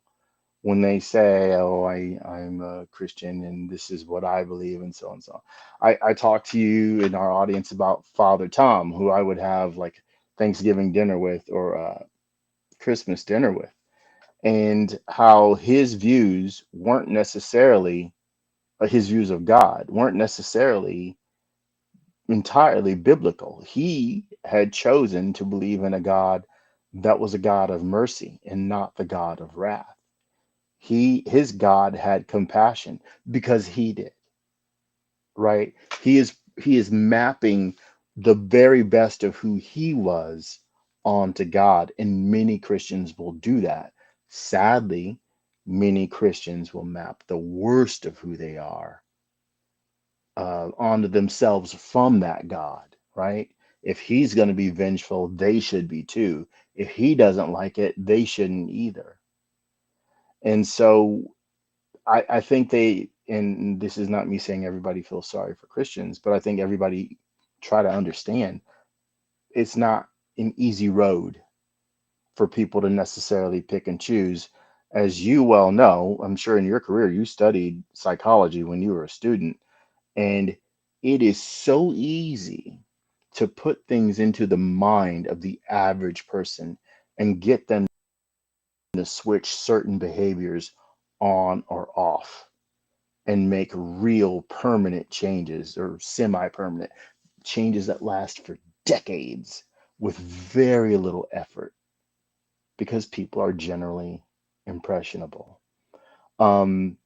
when they say, "Oh, I'm a Christian and this is what I believe," and so on and so on. I talked to you in our audience about Father Tom, who I would have like Thanksgiving dinner with or Christmas dinner with, and how his views weren't necessarily his views of God weren't necessarily entirely biblical. He had chosen to believe in a God that was a God of mercy and not the God of wrath. His God had compassion because he did, right? He is mapping the very best of who he was onto God, and many Christians will do that. Sadly, many Christians will map the worst of who they are onto themselves from that God, right? If he's going to be vengeful, they should be too. If he doesn't like it, they shouldn't either. And so I think and this is not me saying everybody feels sorry for Christians, but I think everybody try to understand it's not an easy road for people to necessarily pick and choose. As you well know, I'm sure in your career you studied psychology when you were a student. And it is so easy to put things into the mind of the average person and get them to switch certain behaviors on or off and make real permanent changes or semi permanent changes that last for decades with very little effort because people are generally impressionable. Um,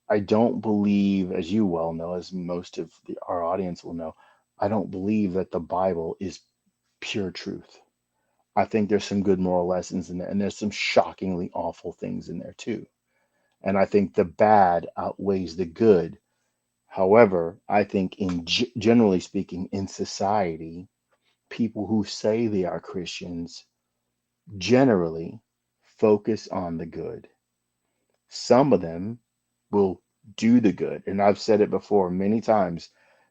I don't believe, as you well know, as most of our audience will know, I don't believe that the Bible is pure truth. I think there's some good moral lessons in there, and there's some shockingly awful things in there too. And I think the bad outweighs the good. However, I think, generally speaking, in society, people who say they are Christians generally focus on the good. Some of them will do the good. And I've said it before many times.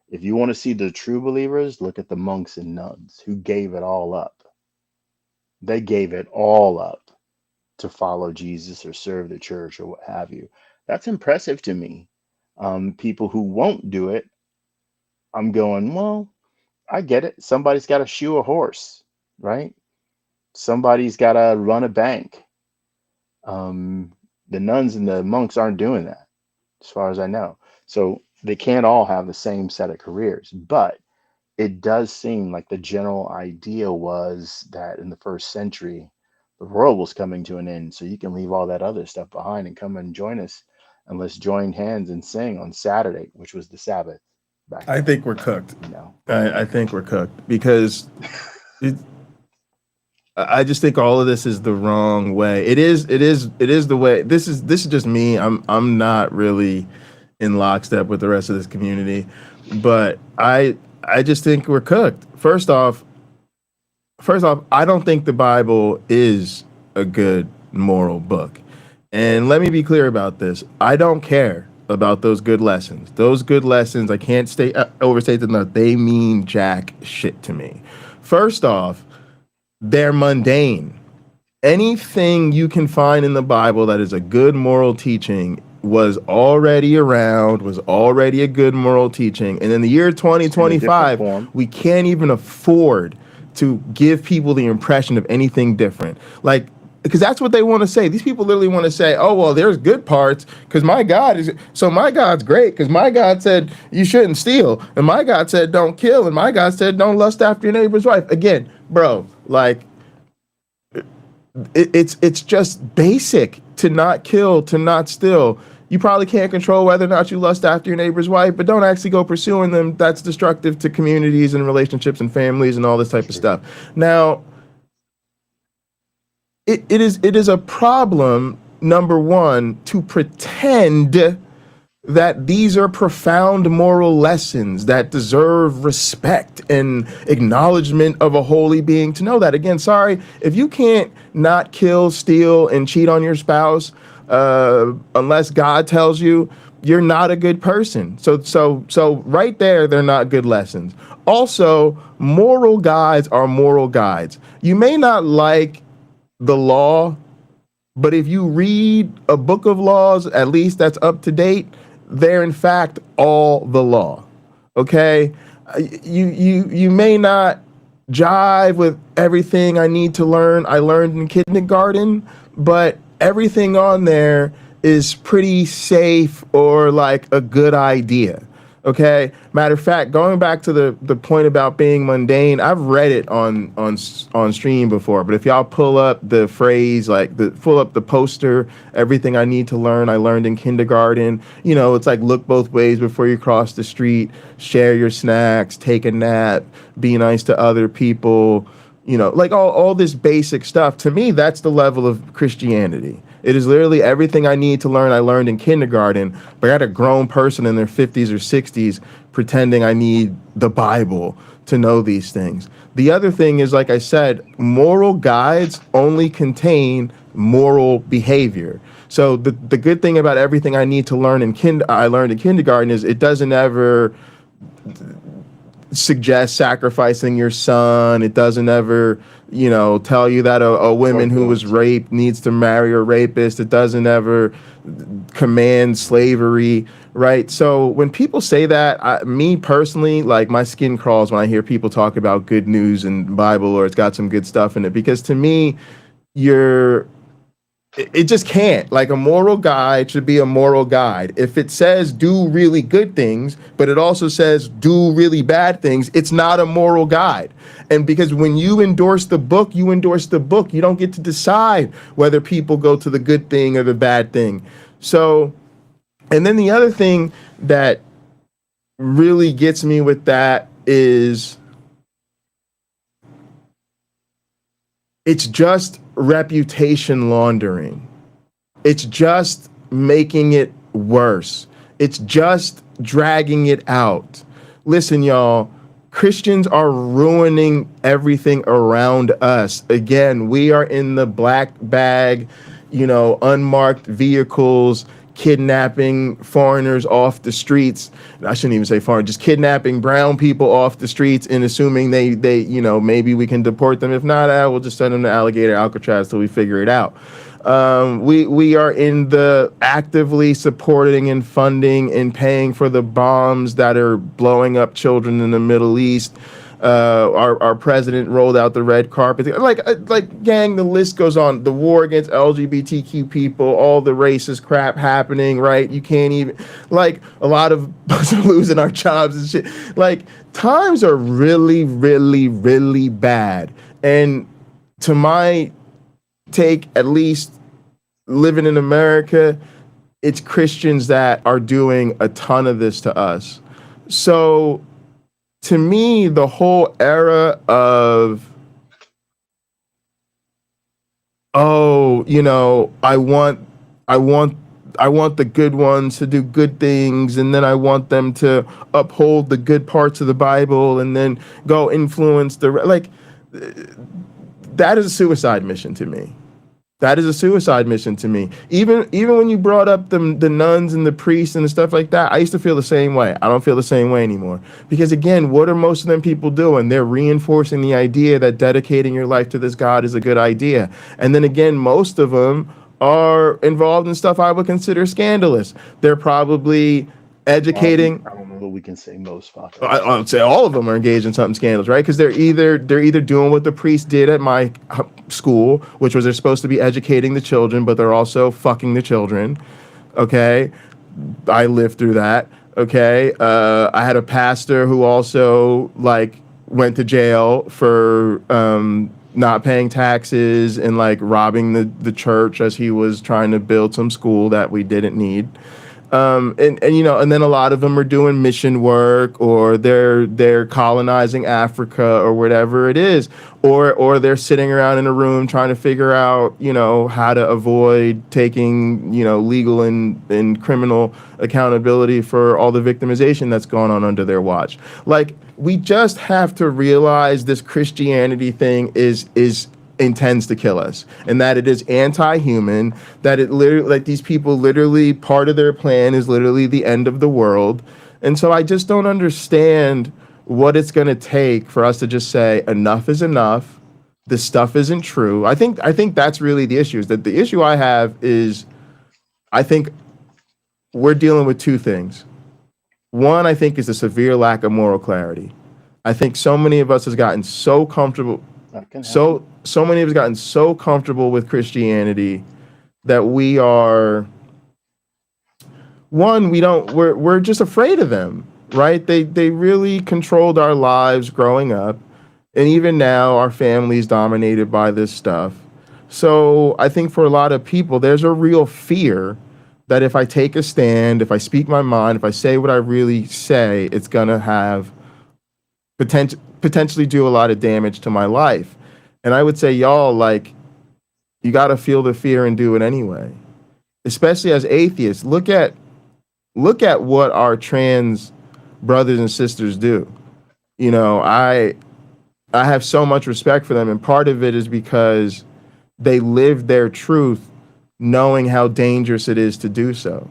If you want to see the true believers, look at the monks and nuns who gave it all up. They gave it all up to follow Jesus or serve the church or what have you. That's impressive to me. People who won't do it, I'm going, well, I get it. Somebody's got to shoe a horse, right? Somebody's got to run a bank. Um, the nuns and the monks aren't doing that, as far as I know. So they can't all have the same set of careers. But it does seem like the general idea was that in the first century, the world was coming to an end. So you can leave all that other stuff behind and come and join us, and let's join hands and sing on Saturday, which was the Sabbath back I then. think we're cooked. You know, I think we're cooked because it, I just think all of this is the wrong way. It is the way. This is just me. I'm not really in lockstep with the rest of this community, but I just think we're cooked. First off, I don't think the Bible is a good moral book. And let me be clear about this. I don't care about those good lessons. Those good lessons, I can't overstate them enough. They mean jack shit to me. First off, they're mundane. Anything you can find in the Bible that is a good moral teaching was already around, was already a good moral teaching. And in the year in a different 2025, form. we can't even afford to give people the impression of anything different. Like, because that's what they want to say. These people literally want to say, oh, well, there's good parts because my God's great because my God said you shouldn't steal. And my God said don't kill. And my God said don't lust after your neighbor's wife. Again, bro, like, it's just basic to not kill, to not steal. You probably can't control whether or not you lust after your neighbor's wife, but don't actually go pursuing them. That's destructive to communities and relationships and families and all this type of stuff. Now, it is a problem, number one, to pretend that these are profound moral lessons that deserve respect and acknowledgement of a holy being. To know that, again, sorry, if you can't not kill, steal, and cheat on your spouse, unless God tells you, you're not a good person. So right there, they're not good lessons. Also, moral guides are moral guides. You may not like the law, but if you read a book of laws, at least that's up to date, they're in fact all the law. Okay, you may not jive with everything I need to learn. I learned in kindergarten, but everything on there is pretty safe or like a good idea. Okay. Matter of fact, going back to the point about being mundane, I've read it on stream before. But if y'all pull up the phrase, pull up the poster, everything I need to learn, I learned in kindergarten. You know, it's like look both ways before you cross the street, share your snacks, take a nap, be nice to other people. You know, like all this basic stuff. To me, that's the level of Christianity. It is literally everything I need to learn, I learned in kindergarten, but I got a grown person in their 50s or 60s pretending I need the Bible to know these things. The other thing is, like I said, moral guides only contain moral behavior. So the good thing about everything I need to learn I learned in kindergarten is it doesn't ever suggest sacrificing your son. It doesn't ever, tell you that a woman who was raped needs to marry a rapist. It doesn't ever command slavery, right? So when people say that, me personally, like my skin crawls when I hear people talk about good news in Bible or it's got some good stuff in it, because to me, it just can't. Like, a moral guide should be a moral guide. If it says do really good things, but it also says do really bad things, it's not a moral guide. And because when you endorse the book, you endorse the book. You don't get to decide whether people go to the good thing or the bad thing. So, and then the other thing that really gets me with that is it's just reputation laundering. It's just making it worse. It's just dragging it out. Listen, y'all, Christians are ruining everything around us. Again, we are in the black bag, unmarked vehicles, kidnapping foreigners off the streets. I shouldn't even say foreign, just kidnapping brown people off the streets and assuming they maybe we can deport them. If not, we'll just send them to alligator Alcatraz till we figure it out. We are in the actively supporting and funding and paying for the bombs that are blowing up children in the Middle East. Our president rolled out the red carpet. Like, gang, the list goes on. The war against LGBTQ people, all the racist crap happening, right? You can't even, like, a lot of us are losing our jobs and shit. Like, times are really, really, really bad. And to my take, at least living in America, it's Christians that are doing a ton of this to us. So, to me, the whole era of, oh, you know, I want the good ones to do good things, and then I want them to uphold the good parts of the Bible, and then go influence that is a suicide mission to me. That is a suicide mission to me. Even when you brought up the nuns and the priests and the stuff like that, I used to feel the same way. I don't feel the same way anymore. Because again, what are most of them people doing? They're reinforcing the idea that dedicating your life to this God is a good idea. And then again, most of them are involved in stuff I would consider scandalous. They're probably educating. I don't know that we can say most. I would say all of them are engaged in something scandalous, right? Because they're either doing what the priest did at my school, which was they're supposed to be educating the children, but they're also fucking the children. Okay, I lived through that. Okay, I had a pastor who also went to jail for not paying taxes and robbing the church as he was trying to build some school that we didn't need. And then a lot of them are doing mission work, or they're colonizing Africa or whatever it is, or they're sitting around in a room trying to figure out, how to avoid taking, legal and criminal accountability for all the victimization that's gone on under their watch. We just have to realize this Christianity thing intends to kill us, and that it is anti-human, that it literally, these people literally, part of their plan is literally the end of the world. And so I just don't understand what it's going to take for us to just say enough is enough. This stuff isn't true. I think that's really the issue. Is that the issue I have is, I think we're dealing with two things. One, I think, is a severe lack of moral clarity. I think so many of us has gotten so comfortable. So many of us gotten so comfortable with Christianity that we are, we're just afraid of them, right? They really controlled our lives growing up, and even now our family's dominated by this stuff. So I think for a lot of people, there's a real fear that if I take a stand, if I speak my mind, if I say what I really say, it's gonna have potentially do a lot of damage to my life. And I would say, y'all, you got to feel the fear and do it anyway. Especially as atheists, look at what our trans brothers and sisters do. I have so much respect for them, and part of it is because they live their truth knowing how dangerous it is to do so.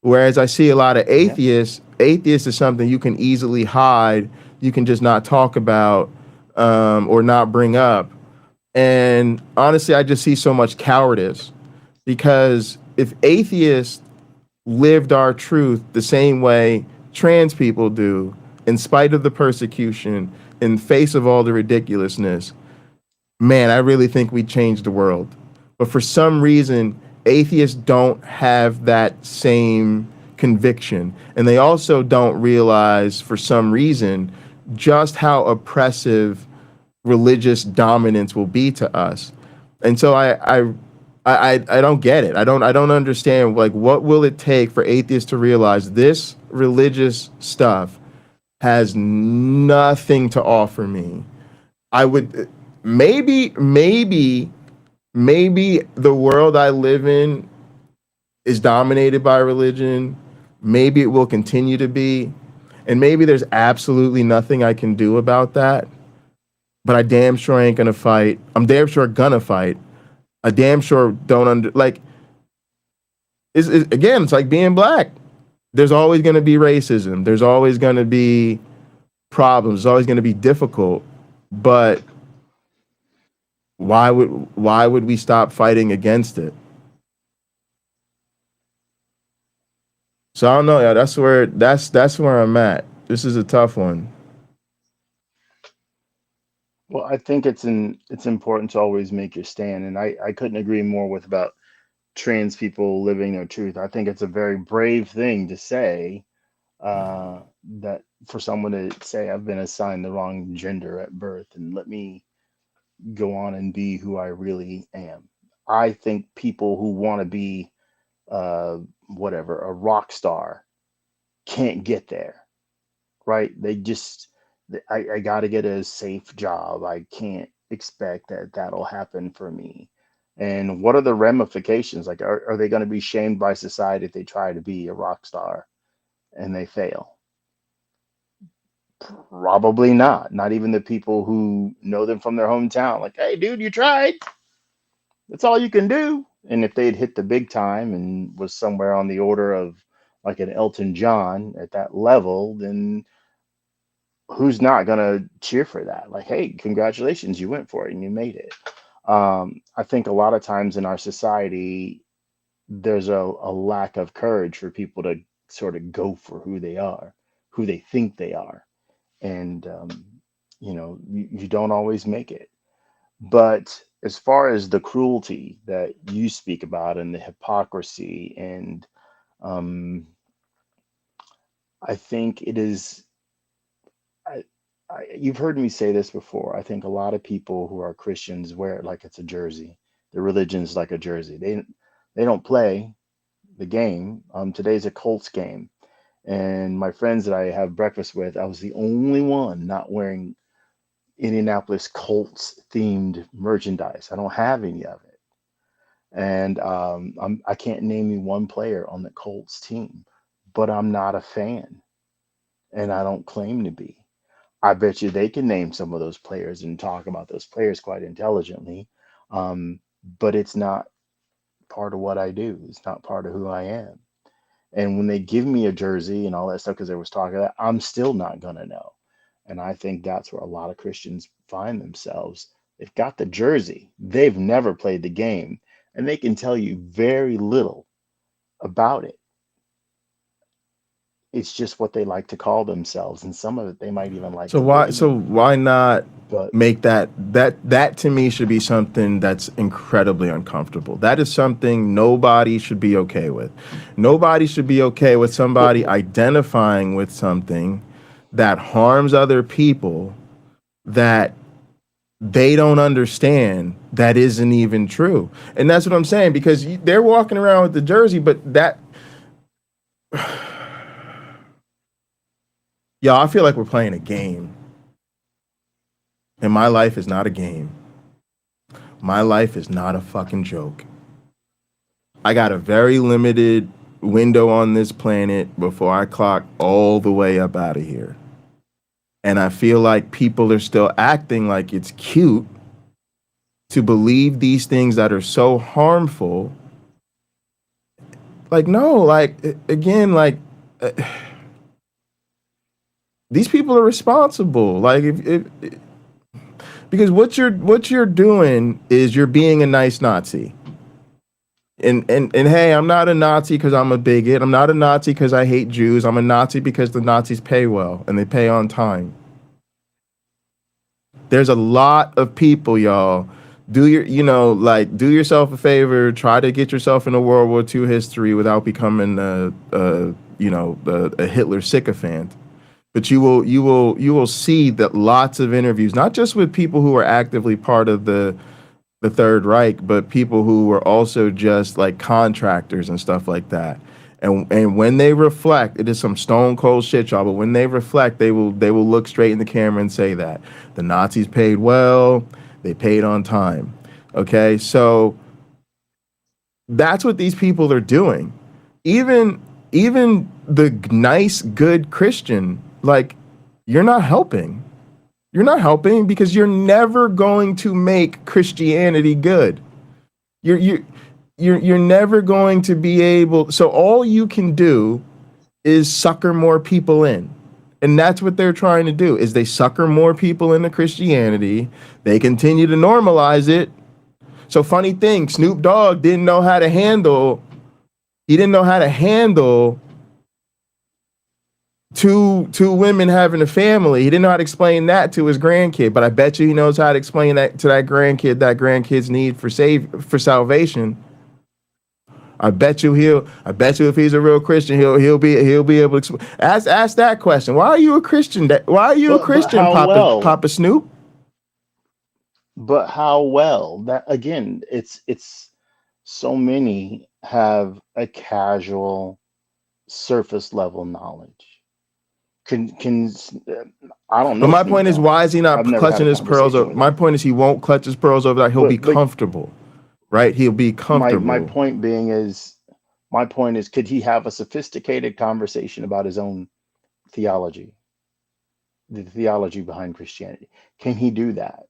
Whereas I see a lot of atheists, atheist is something you can easily hide, you can just not talk about, or not bring up. And honestly, I just see so much cowardice, because if atheists lived our truth the same way trans people do, in spite of the persecution, in face of all the ridiculousness, man, I really think we'd change the world. But for some reason, atheists don't have that same conviction. And they also don't realize, for some reason, just how oppressive religious dominance will be to us. And so I don't get it. I don't understand, what will it take for atheists to realize this religious stuff has nothing to offer me. I would maybe the world I live in is dominated by religion. Maybe it will continue to be, and maybe there's absolutely nothing I can do about that. But I damn sure ain't gonna fight. I'm damn sure gonna fight. I damn sure don't it's like being black. There's always gonna be racism. There's always gonna be problems. It's always gonna be difficult. But why would we stop fighting against it? So I don't know, yeah. That's where I'm at. This is a tough one. Well, I think it's important to always make your stand, and I couldn't agree more with about trans people living their truth. I think it's a very brave thing to say, that for someone to say I've been assigned the wrong gender at birth and let me go on and be who I really am. I think people who want to be uh, whatever, a rock star can't get there, right? I got to get a safe job. I can't expect that that'll happen for me. And what are the ramifications? Like, are they going to be shamed by society if they try to be a rock star and they fail? Probably not. Not even the people who know them from their hometown. Like, hey, dude, you tried. That's all you can do. And if they'd hit the big time and was somewhere on the order of like an Elton John at that level, then who's not going to cheer for that? Like, hey, congratulations, you went for it and you made it. I think a lot of times in our society, there's a lack of courage for people to sort of go for who they are, who they think they are. And, you don't always make it. But as far as the cruelty that you speak about and the hypocrisy, and um, I think it is, I, you've heard me say this before. I think a lot of people who are Christians wear it like it's a jersey. Their religion's like a jersey. They don't play the game. Today's a Colts game, and my friends that I have breakfast with, I was the only one not wearing Indianapolis Colts themed merchandise. I don't have any of it. And I can't name you one player on the Colts team, but I'm not a fan, and I don't claim to be. I bet you they can name some of those players and talk about those players quite intelligently, um, but it's not part of what I do. It's not part of who I am. And when they give me a jersey and all that stuff, because there was talk of that, I'm still not gonna know. And I think that's where a lot of Christians find themselves. They've got the jersey, they've never played the game, and they can tell you very little about it. It's just what they like to call themselves, and some of it they might even like So to believe. why not But make that to me should be something that's incredibly uncomfortable. That is something nobody should be okay with. Nobody should be okay with somebody well, identifying with something that harms other people that they don't understand, that isn't even true. And that's what I'm saying, because they're walking around with the jersey, but that, y'all, I feel like we're playing a game. And my life is not a game. My life is not a fucking joke. I got a very limited window on this planet before I clock all the way up out of here. And I feel like people are still acting like it's cute to believe these things that are so harmful. Like, no, like, again, like, these people are responsible. Like, if because what you're doing is you're being a nice Nazi. And hey, I'm not a Nazi because I'm a bigot. I'm not a Nazi because I hate Jews. I'm a Nazi because the Nazis pay well and they pay on time. There's a lot of people, y'all. Do yourself a favor. Try to get yourself into World War II history without becoming a Hitler sycophant. But you will see that lots of interviews, not just with people who are actively part of the Third Reich, but people who were also just like contractors and stuff like that. And when they reflect, it is some stone cold shit, y'all. But when they reflect, they will look straight in the camera and say that the Nazis paid well, they paid on time. Okay, so that's what these people are doing. Even the nice, good Christian, like, you're not helping. You're not helping because you're never going to make Christianity good. You're never going to be able. So all you can do is sucker more people in. And that's what they're trying to do, is they sucker more people into Christianity. They continue to normalize it. So funny thing, Snoop Dogg he didn't know how to handle two women having a family. He didn't know how to explain that to his grandkid, but I bet you he knows how to explain that to that grandkid's need for salvation. I bet you if he's a real Christian, he'll be able to ask that question. Why are you a Christian? Why are you a Christian, how well? Papa Snoop? But how well? That again, it's so many have a casual, surface level knowledge. Can I don't But know my Snoop point is, Dogg. why is he not I've never had clutching a his pearls conversation over? with My him. point is, he won't clutch his pearls over that. He'll be But comfortable, right? He'll be my comfortable. point being is, my point is, could he have a sophisticated conversation about his own theology, the theology behind Christianity? Can he do that?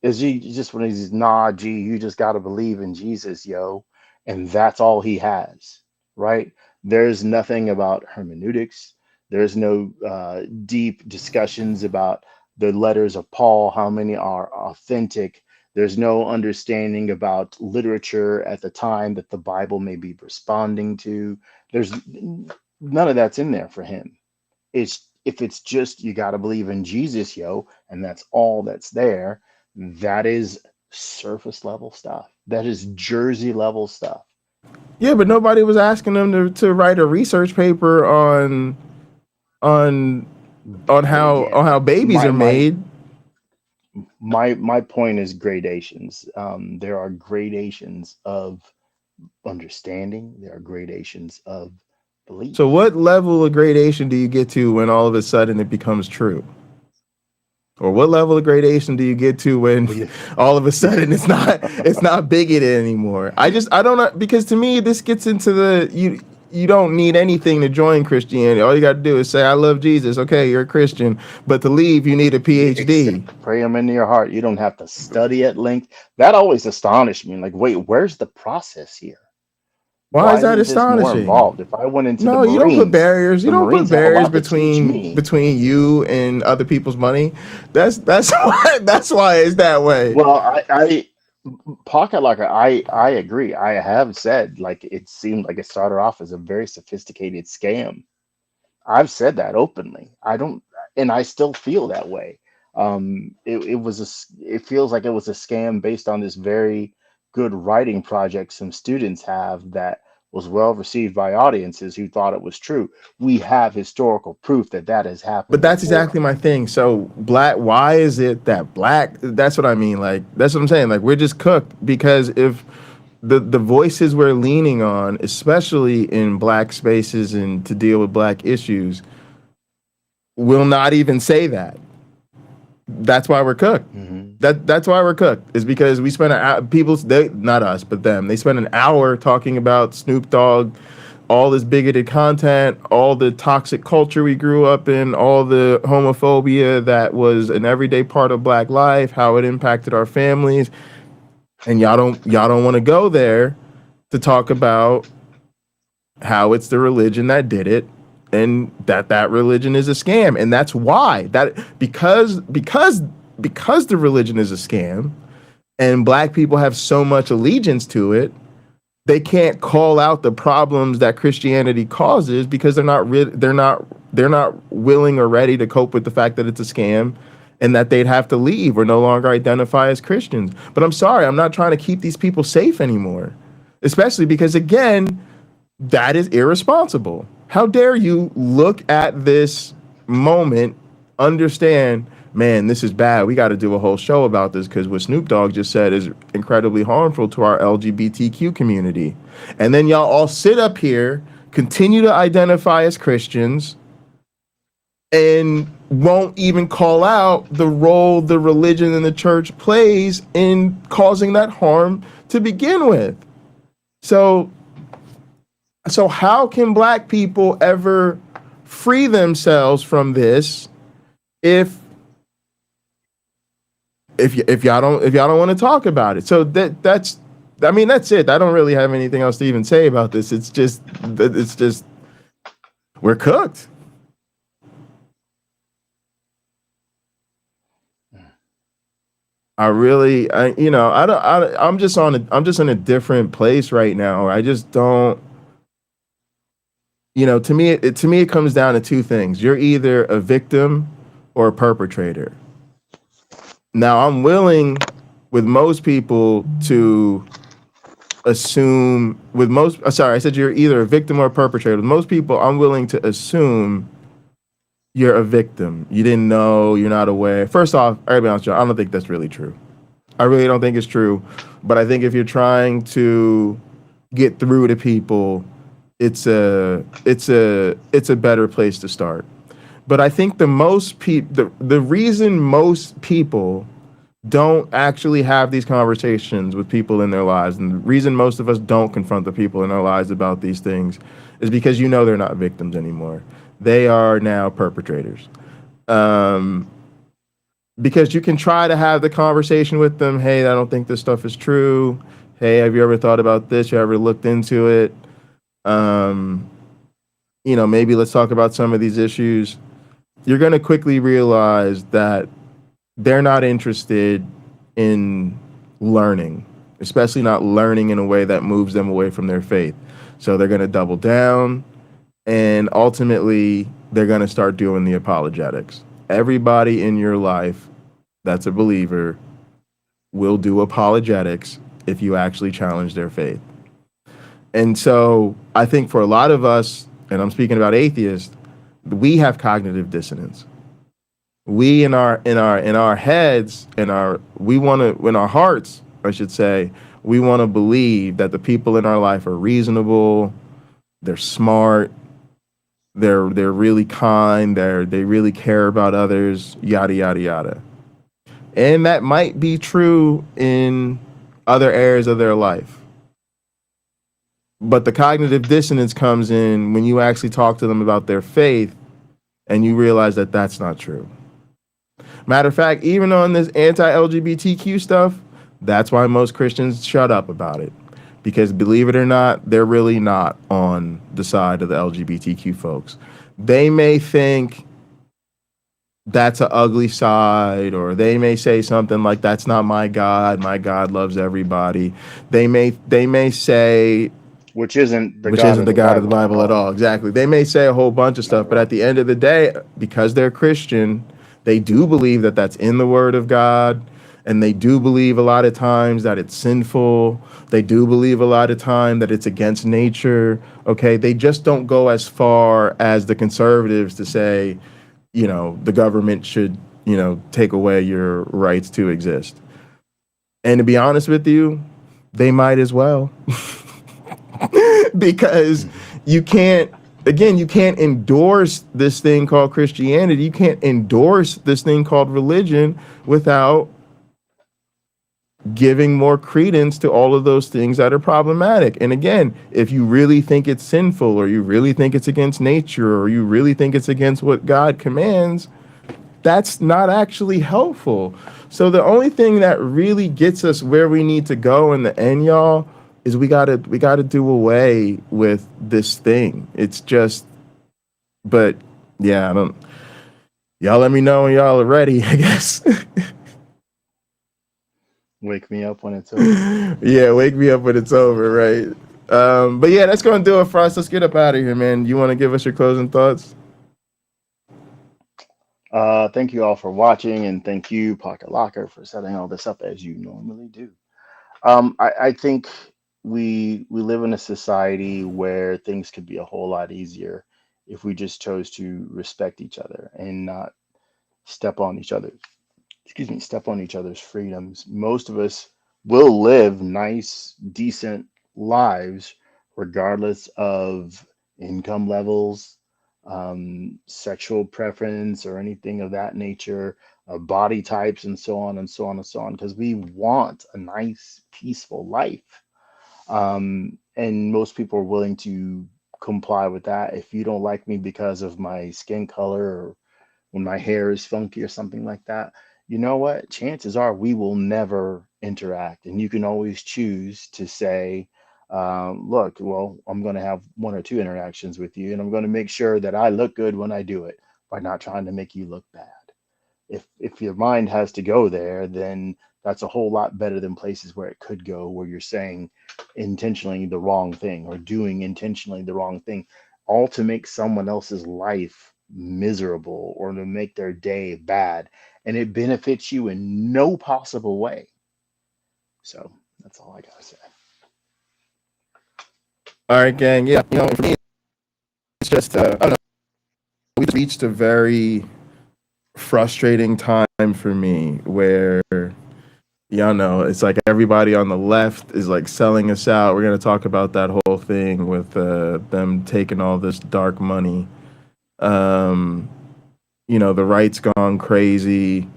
Is he just when he's nah, G, you just got to believe in Jesus, yo, and that's all he has, right? There's nothing about hermeneutics. There's no deep discussions about the letters of Paul, how many are authentic. There's no understanding about literature at the time that the Bible may be responding to. There's none of that's in there for him. It's if it's just you got to believe in Jesus, yo, and that's all that's there. That is surface level stuff. That is Jersey level stuff. Yeah, but nobody was asking him to write a research paper on But again, how babies my are my made. my point is gradations. There are gradations of understanding. There are gradations of So belief. what level of gradation do you get to when all of a sudden it becomes true? Or what level of gradation do you get to when Well, all of a sudden it's not bigoted anymore? I don't know, because to me this gets into you don't need anything to join Christianity. All you got to do is say I love Jesus. Okay, you're a Christian, but to leave you need a PhD. Accept, pray them into your heart. You don't have to study at length. That always astonished me. Like, wait, where's the process here? Why is Why that isn't this more astonishing? involved? If I went into the No, you don't put Marines, barriers. You the don't put Marines have a barriers lot to teach me. between you and other people's money. That's why it's that way. Well, I Pocket Locker, I agree. I have said like it seemed like it started off as a very sophisticated scam. I've said that openly. I don't, and I still feel that way. It was it feels like it was a scam based on this very good writing project some students have that was well received by audiences who thought it was true. We have historical proof that that has But happened that's exactly before. my thing. So why is it that black? That's what I mean. Like that's what I'm saying. Like we're just cooked because if the voices we're leaning on, especially in black spaces and to deal with black issues, will not even say that. That's why we're cooked. Hmm. That's why we're cooked. Is because we spent not us but them. They spent an hour talking about Snoop Dogg, all this bigoted content, all the toxic culture we grew up in, all the homophobia that was an everyday part of black life, how it impacted our families, and y'all don't want to go there to talk about how it's the religion that did it and that religion is a scam. And that's why that because the religion is a scam and black people have so much allegiance to it, they can't call out the problems that Christianity causes because they're not willing or ready to cope with the fact that it's a scam and that they'd have to leave or no longer identify as Christians. But I'm sorry, I'm not trying to keep these people safe anymore. Especially because again, that is irresponsible. How dare you look at this moment, understand, man, this is bad. We got to do a whole show about this because what Snoop Dogg just said is incredibly harmful to our LGBTQ community. And then y'all all sit up here, continue to identify as Christians, and won't even call out the role the religion and the church plays in causing that harm to begin with. So how can black people ever free themselves from this if y'all don't want to talk about it? So that's it. I don't really have anything else to even say about this. It's just we're cooked. I'm just in a different place right now. I just don't. To me, it comes down to two things. You're either a victim or a perpetrator. Now, I'm willing with most people to assume sorry, I said you're either a victim or a perpetrator. With most people, I'm willing to assume you're a victim. You didn't know, you're not aware. First off, I gotta be honest with you, I don't think that's really true. I really don't think it's true. But I think if you're trying to get through to people, it's a better place to start. But I think the reason most people don't actually have these conversations with people in their lives, and the reason most of us don't confront the people in our lives about these things, is because they're not victims anymore. They are now perpetrators. Because you can try to have the conversation with them. Hey, I don't think this stuff is true. Hey, have you ever thought about this? You ever looked into it? Maybe let's talk about some of these issues. You're going to quickly realize that they're not interested in learning, especially not learning in a way that moves them away from their faith. So they're going to double down, and ultimately they're going to start doing the apologetics. Everybody in your life that's a believer will do apologetics if you actually challenge their faith. And so I think for a lot of us, and I'm speaking about atheists, we have cognitive dissonance. We in our heads, in our hearts, I should say, we want to believe that the people in our life are reasonable, they're smart, they're really kind, they really care about others, yada yada yada. And that might be true in other areas of their life. But the cognitive dissonance comes in when you actually talk to them about their faith and you realize that that's not true. Matter of fact, even on this anti-LGBTQ stuff, that's why most Christians shut up about it. Because believe it or not, they're really not on the side of the LGBTQ folks. They may think that's an ugly side, or they may say something like, that's not my God loves everybody. They may say, which isn't the God of the Bible at all. Exactly. They may say a whole bunch of stuff, but at the end of the day, because they're Christian, they do believe that that's in the Word of God, and they do believe a lot of times that it's sinful. They do believe a lot of time that it's against nature. Okay, they just don't go as far as the conservatives to say, the government should, take away your rights to exist. And to be honest with you, they might as well. Because you can't endorse this thing called Christianity. You can't endorse this thing called religion without giving more credence to all of those things that are problematic. And again, if you really think it's sinful, or you really think it's against nature, or you really think it's against what God commands, that's not actually helpful. So the only thing that really gets us where we need to go in the end, y'all, is we gotta do away with this thing. It's just, but yeah, y'all let me know when y'all are ready, I guess. Wake me up when it's over. Yeah, wake me up when it's over, right? But yeah, that's gonna do it for us. Let's get up out of here, man. You want to give us your closing thoughts? Thank you all for watching, and thank you, Pocket Locker, for setting all this up as you normally do. I think we live in a society where things could be a whole lot easier if we just chose to respect each other and not step on each other's freedoms. Most of us will live nice, decent lives regardless of income levels, sexual preference, or anything of that nature, body types, and so on and so on and so on, because we want a nice, peaceful life. And most people are willing to comply with that. If you don't like me because of my skin color, or when my hair is funky or something like that, you know what? Chances are we will never interact. And you can always choose to say, look, well, I'm going to have one or two interactions with you, and I'm going to make sure that I look good when I do it by not trying to make you look bad. If your mind has to go there, then that's a whole lot better than places where it could go, where you're saying intentionally the wrong thing or doing intentionally the wrong thing. all to make someone else's life miserable or to make their day bad, and it benefits you in no possible way. So that's all I gotta say. All right, gang. Yeah, for me, it's just I don't know. We reached a very frustrating time for me where y'all know it's like everybody on the left is like selling us out. We're gonna talk about that whole thing with them taking all this dark money. Um, the right's gone crazy.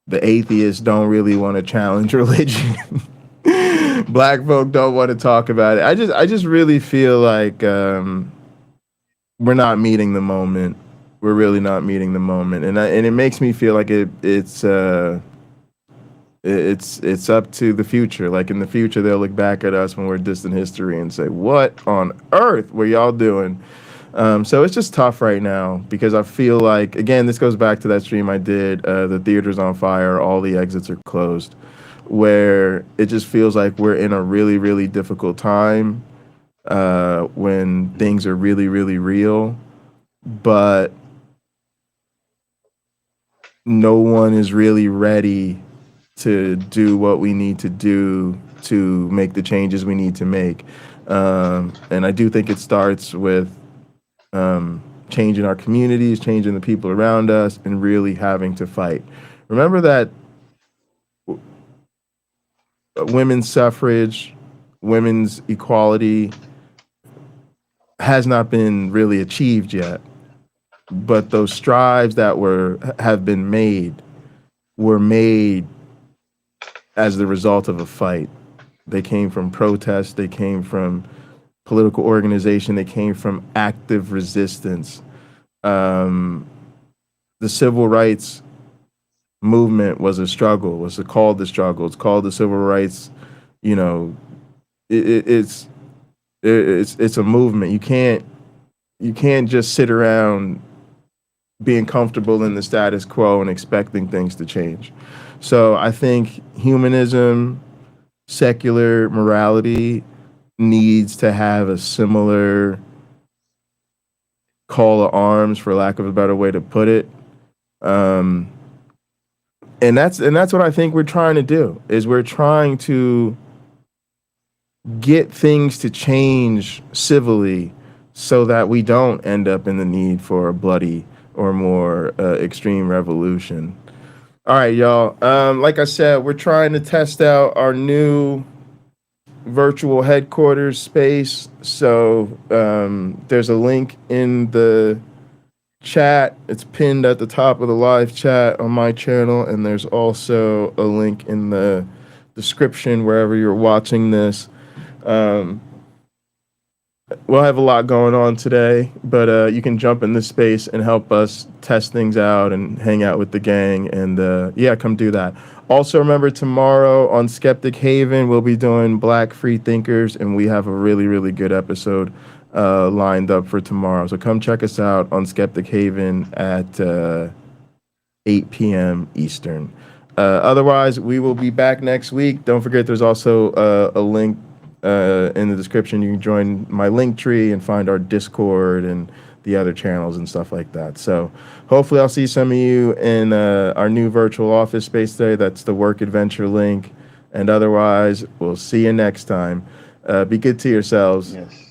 The atheists don't really want to challenge religion. Black folk don't want to talk about it. I just really feel like we're not meeting the moment. We're really not meeting the moment, and it makes me feel like it's up to the future. Like in the future, they'll look back at us when we're distant history and say, "What on earth were y'all doing?" So it's just tough right now because I feel like, again, this goes back to that stream I did. The theater's on fire. All the exits are closed. Where it just feels like we're in a really, really difficult time when things are really, really real, but no one is really ready to do what we need to do to make the changes we need to make. And I do think it starts with changing our communities, changing the people around us, and really having to fight. Remember that women's suffrage, women's equality has not been really achieved yet. But those strides that have been made were made as the result of a fight. They came from protest, they came from political organization, they came from active resistance. The civil rights movement was a struggle, called the struggle. It's called the civil rights, it's a movement. You can't just sit around being comfortable in the status quo and expecting things to change. So I think humanism, secular morality needs to have a similar call to arms, for lack of a better way to put it. And that's what I think we're trying to do, is we're trying to get things to change civilly so that we don't end up in the need for a bloody or more extreme revolution. All right, y'all. Like I said, we're trying to test out our new virtual headquarters space. So there's a link in the chat. It's pinned at the top of the live chat on my channel, and there's also a link in the description wherever you're watching this. We'll have a lot going on today, but you can jump in this space and help us test things out and hang out with the gang. And come do that. Also, remember, tomorrow on Skeptic Haven, we'll be doing Black Free Thinkers, and we have a really, really good episode lined up for tomorrow. So come check us out on Skeptic Haven at 8 p.m. Eastern. Otherwise, we will be back next week. Don't forget, there's also a link in the description. You can join my Linktree and find our Discord and the other channels and stuff like that. So hopefully I'll see some of you in our new virtual office space today. That's the Work Adventure link. And otherwise, we'll see you next time. Be good to yourselves. Yes.